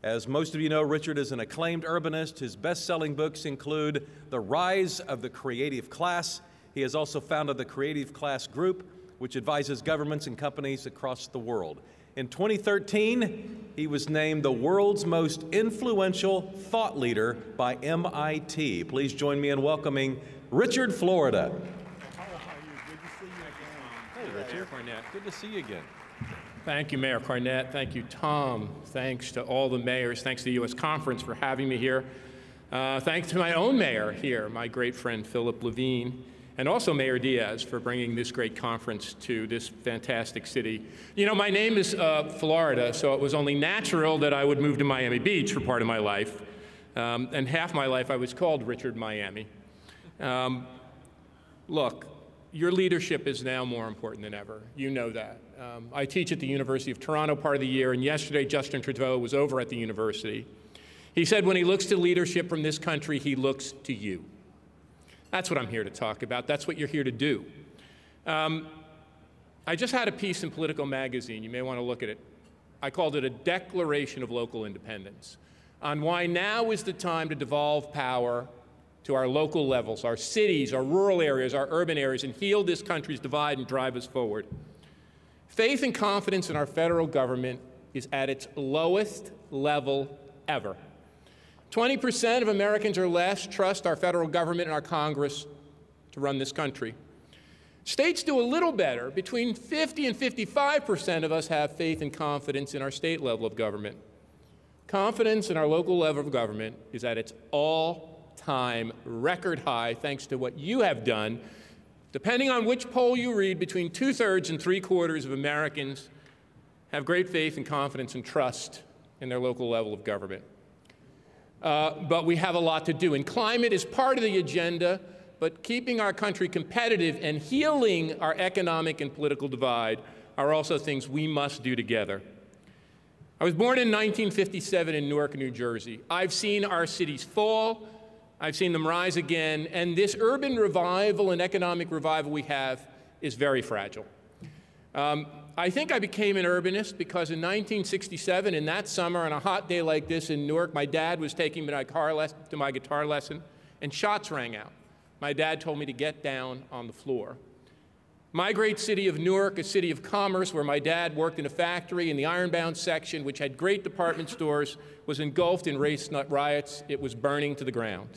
As most of you know, Richard is an acclaimed urbanist. His best-selling books include The Rise of the Creative Class. He has also founded the Creative Class Group, which advises governments and companies across the world. In 2013, he was named the world's most influential thought leader by MIT. Please join me in welcoming Richard Florida. Hey, Richard. Good to see you again. Thank you, Mayor Cornett. Thank you, Tom. Thanks to all the mayors. Thanks to the U.S. Conference for having me here. Thanks to my own mayor here, my great friend Philip Levine, and also Mayor Diaz for bringing this great conference to this fantastic city. You know, my name is Florida, so it was only natural that I would move to Miami Beach for part of my life. And half my life I was called Richard Miami. Look, your leadership is now more important than ever. You know that. I teach at the University of Toronto part of the year, and yesterday Justin Trudeau was over at the university. He said when he looks to leadership from this country, he looks to you. That's what I'm here to talk about. That's what you're here to do. I just had a piece in Politico magazine. You may want to look at it. I called it a declaration of local independence on why now is the time to devolve power to our local levels, our cities, our rural areas, our urban areas, and heal this country's divide and drive us forward. Faith and confidence in our federal government is at its lowest level ever. 20% of Americans or less trust our federal government and our Congress to run this country. States do a little better. Between 50 and 55% of us have faith and confidence in our state level of government. Confidence in our local level of government is at its all-time record high, thanks to what you have done. Depending on which poll you read, between 2/3 and 3/4 of Americans have great faith and confidence and trust in their local level of government. but we have a lot to do. And climate is part of the agenda, but keeping our country competitive and healing our economic and political divide are also things we must do together. I was born in 1957 in Newark, New Jersey. I've seen our cities fall, I've seen them rise again, and this urban revival and economic revival we have is very fragile. I think I became an urbanist because in 1967, in that summer, on a hot day like this in Newark, my dad was taking me to my guitar lesson, and shots rang out. My dad told me to get down on the floor. My great city of Newark, a city of commerce where my dad worked in a factory in the ironbound section, which had great department stores, was engulfed in race riots. It was burning to the ground.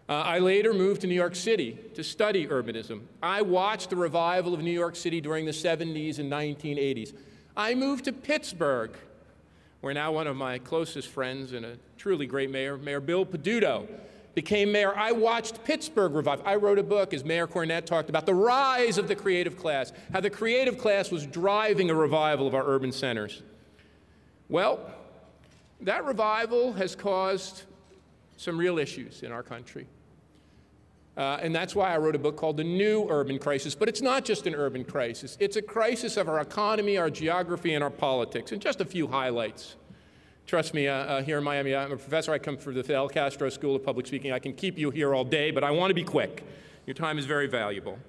I later moved to New York City to study urbanism. I watched the revival of New York City during the 70s and 1980s. I moved to Pittsburgh, where now one of my closest friends and a truly great mayor, Mayor Bill Peduto, became mayor. I watched Pittsburgh revive. I wrote a book, as Mayor Cornett talked about, the rise of the creative class, how the creative class was driving a revival of our urban centers. Well, that revival has caused some real issues in our country. And that's why I wrote a book called The New Urban Crisis. But it's not just an urban crisis. It's a crisis of our economy, our geography, and our politics. And just a few highlights. Trust me, here in Miami, I'm a professor. I come from the Fidel Castro School of Public Speaking. I can keep you here all day, but I want to be quick. Your time is very valuable.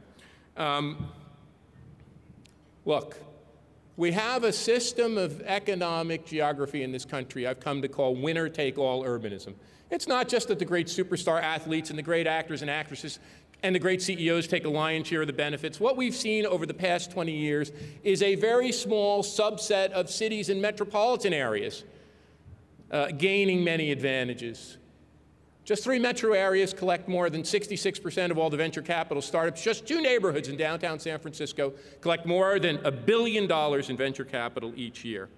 Look, we have a system of economic geography in this country I've come to call winner-take-all urbanism. It's not just that the great superstar athletes and the great actors and actresses and the great CEOs take a lion's share of the benefits. What we've seen over the past 20 years is a very small subset of cities and metropolitan areas gaining many advantages. Just 3 metro areas collect more than 66% of all the venture capital startups. Just 2 neighborhoods in downtown San Francisco collect more than $1 billion in venture capital each year.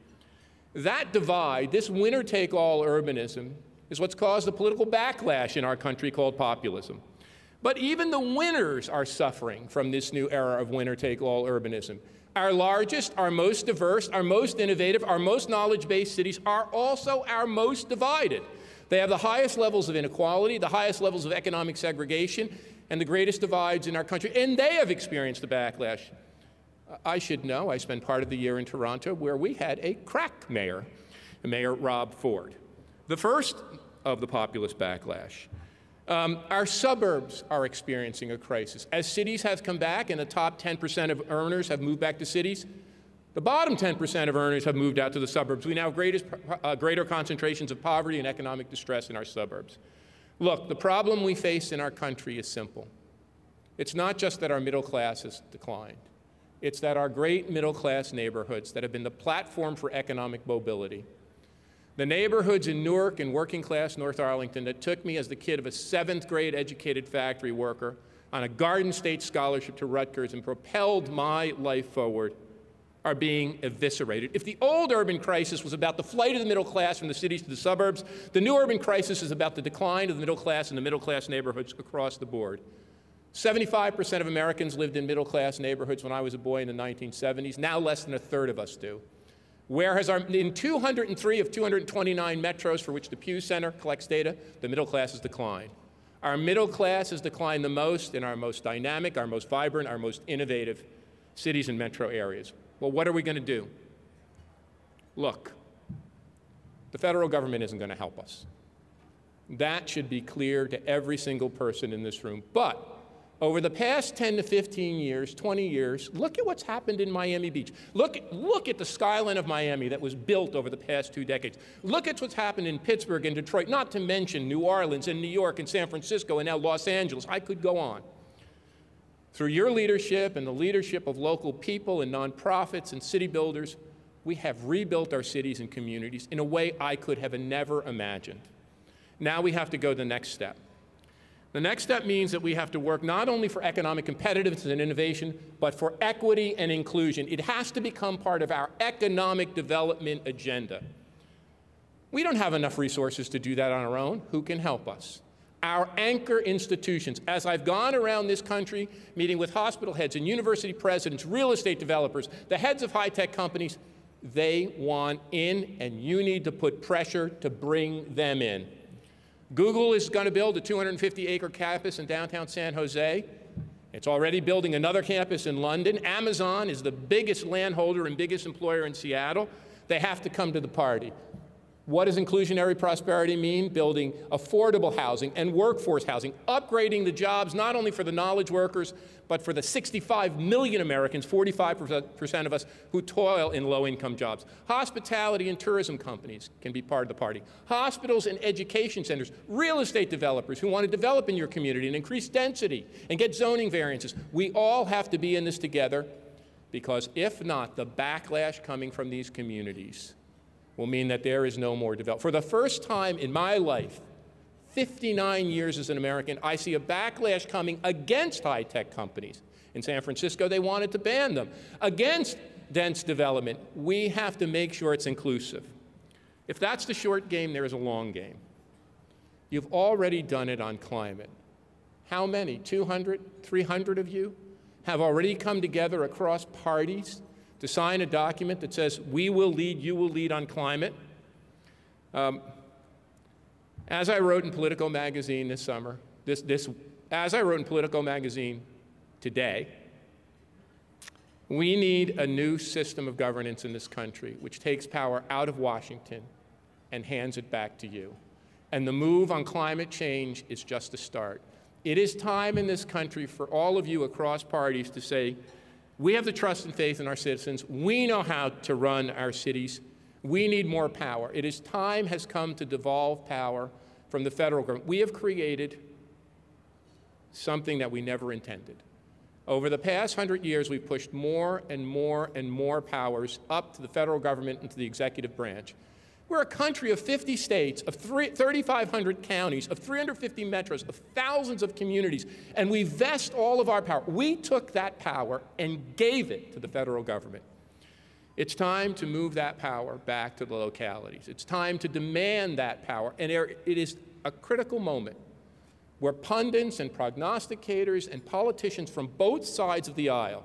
That divide, this winner-take-all urbanism, is what's caused the political backlash in our country called populism. But even the winners are suffering from this new era of winner-take-all urbanism. Our largest, our most diverse, our most innovative, our most knowledge-based cities are also our most divided. They have the highest levels of inequality, the highest levels of economic segregation, and the greatest divides in our country, and they have experienced the backlash. I should know, I spent part of the year in Toronto where we had a crack mayor, Mayor Rob Ford. The first of the populist backlash. Our suburbs are experiencing a crisis. As cities have come back and the top 10% of earners have moved back to cities, the bottom 10% of earners have moved out to the suburbs. We now have greater concentrations of poverty and economic distress in our suburbs. Look, the problem we face in our country is simple. It's not just that our middle class has declined. It's that our great middle class neighborhoods that have been the platform for economic mobility, the neighborhoods in Newark and working class North Arlington that took me as the kid of a 7th grade educated factory worker on a Garden State scholarship to Rutgers and propelled my life forward are being eviscerated. If the old urban crisis was about the flight of the middle class from the cities to the suburbs, the new urban crisis is about the decline of the middle class and the middle class neighborhoods across the board. 75% of Americans lived in middle class neighborhoods when I was a boy in the 1970s. Now less than 1/3 of us do. Whereas in 203 of 229 metros for which the Pew Center collects data, the middle class has declined. Our middle class has declined the most in our most dynamic, our most vibrant, our most innovative cities and metro areas. Well, what are we going to do? Look, the federal government isn't going to help us. That should be clear to every single person in this room. But over the past 10 to 15 years, 20 years, look at what's happened in Miami Beach. Look at the skyline of Miami that was built over the past 2 decades. Look at what's happened in Pittsburgh and Detroit, not to mention New Orleans and New York and San Francisco and now Los Angeles. I could go on. Through your leadership and the leadership of local people and nonprofits and city builders, we have rebuilt our cities and communities in a way I could have never imagined. Now we have to go the next step. The next step means that we have to work not only for economic competitiveness and innovation, but for equity and inclusion. It has to become part of our economic development agenda. We don't have enough resources to do that on our own. Who can help us? Our anchor institutions. As I've gone around this country, meeting with hospital heads and university presidents, real estate developers, the heads of high-tech companies, they want in, and you need to put pressure to bring them in. Google is going to build a 250-acre campus in downtown San Jose. It's already building another campus in London. Amazon is the biggest landholder and biggest employer in Seattle. They have to come to the party. What does inclusionary prosperity mean? Building affordable housing and workforce housing, upgrading the jobs not only for the knowledge workers, but for the 65 million Americans, 45% of us, who toil in low-income jobs. Hospitality and tourism companies can be part of the party. Hospitals and education centers, real estate developers who want to develop in your community and increase density and get zoning variances. We all have to be in this together, because if not, the backlash coming from these communities will mean that there is no more development. For the first time in my life, 59 years as an American, I see a backlash coming against high-tech companies. In San Francisco, they wanted to ban them. Against dense development, we have to make sure it's inclusive. If that's the short game, there is a long game. You've already done it on climate. How many? 200, 300 of you have already come together across parties to sign a document that says, we will lead, you will lead on climate. As I wrote in Politico magazine this summer, as I wrote in Politico magazine today, we need a new system of governance in this country which takes power out of Washington and hands it back to you. And the move on climate change is just a start. It is time in this country for all of you across parties to say, we have the trust and faith in our citizens. We know how to run our cities. We need more power. It is time has come to devolve power from the federal government. We have created something that we never intended. Over the past 100 years, we've pushed more and more and more powers up to the federal government and to the executive branch. We're a country of 50 states, of 3,500 counties, of 350 metros, of thousands of communities, and we vest all of our power. We took that power and gave it to the federal government. It's time to move that power back to the localities. It's time to demand that power, and it is a critical moment where pundits and prognosticators and politicians from both sides of the aisle,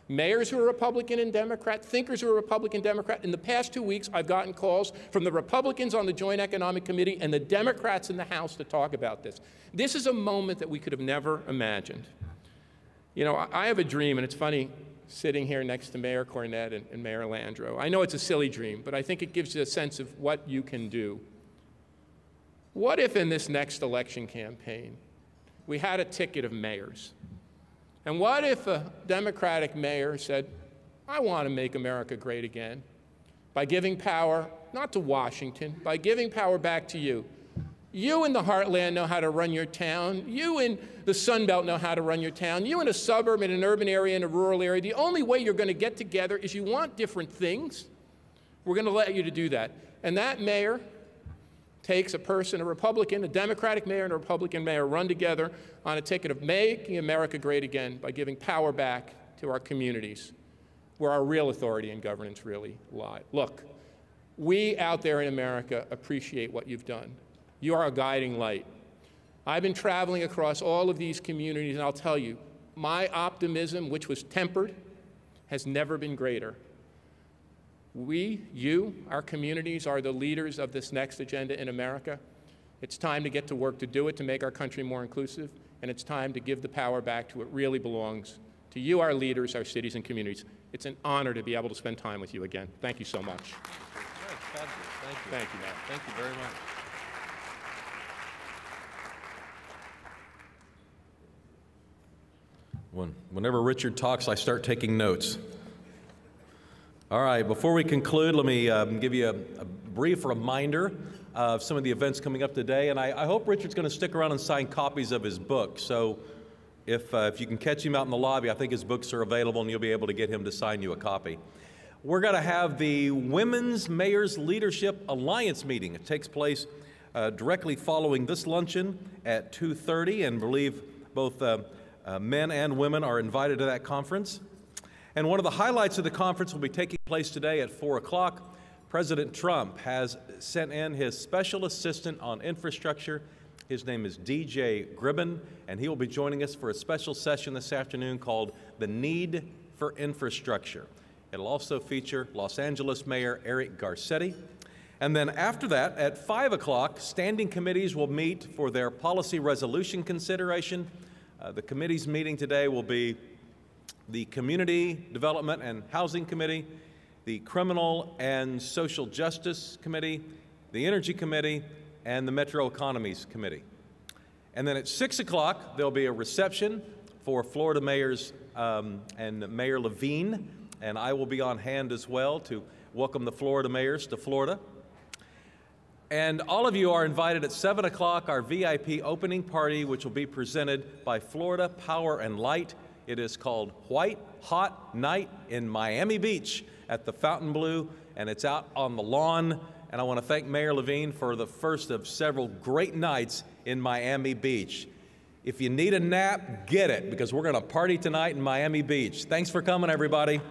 mayors who are Republican and Democrat, thinkers who are Republican and Democrat. In the past 2 weeks, I've gotten calls from the Republicans on the Joint Economic Committee and the Democrats in the House to talk about this. This is a moment that we could have never imagined. You know, I have a dream, and it's funny sitting here next to Mayor Cornett and Mayor Landrieu. I know it's a silly dream, but I think it gives you a sense of what you can do. What if in this next election campaign, we had a ticket of mayors? And what if a Democratic mayor said, I want to make America great again by giving power, not to Washington, by giving power back to you. You in the heartland know how to run your town. You in the Sun Belt know how to run your town. You in a suburb, in an urban area, in a rural area. The only way you're going to get together is you want different things. We're going to let you to do that. And that mayor takes a person, a Republican, a Democratic mayor and a Republican mayor, run together on a ticket of making America great again by giving power back to our communities where our real authority and governance really lie. Look, we out there in America appreciate what you've done. You are a guiding light. I've been traveling across all of these communities, and I'll tell you, my optimism, which was tempered, has never been greater. You, our communities, are the leaders of this next agenda in America. It's time to get to work to do it, to make our country more inclusive, and it's time to give the power back to what really belongs to you, our leaders, our cities and communities. It's an honor to be able to spend time with you again. Thank you so much. Thank you. Thank you, Matt. Thank you very much. Whenever Richard talks, I start taking notes. All right, before we conclude, let me give you a brief reminder of some of the events coming up today. And I hope Richard's going to stick around and sign copies of his book. So if you can catch him out in the lobby, I think his books are available and you'll be able to get him to sign you a copy. We're going to have the Women's Mayors Leadership Alliance meeting. It takes place directly following this luncheon at 2:30, and I believe both men and women are invited to that conference. And one of the highlights of the conference will be taking place today at 4 o'clock. President Trump has sent in his special assistant on infrastructure. His name is DJ Gribben, and he will be joining us for a special session this afternoon called The Need for Infrastructure. It'll also feature Los Angeles Mayor Eric Garcetti. And then after that, at 5 o'clock, standing committees will meet for their policy resolution consideration. The committees meeting today will be the Community Development and Housing Committee, the Criminal and Social Justice Committee, the Energy Committee, and the Metro Economies Committee. And then at 6 o'clock, there'll be a reception for Florida mayors and Mayor Levine, and I will be on hand as well to welcome the Florida mayors to Florida. And all of you are invited at 7 o'clock, our VIP opening party, which will be presented by Florida Power and Light. It is called White Hot Night in Miami Beach at the Fontainebleau, and it's out on the lawn. And I want to thank Mayor Levine for the first of several great nights in Miami Beach. If you need a nap, get it, because we're going to party tonight in Miami Beach. Thanks for coming, everybody.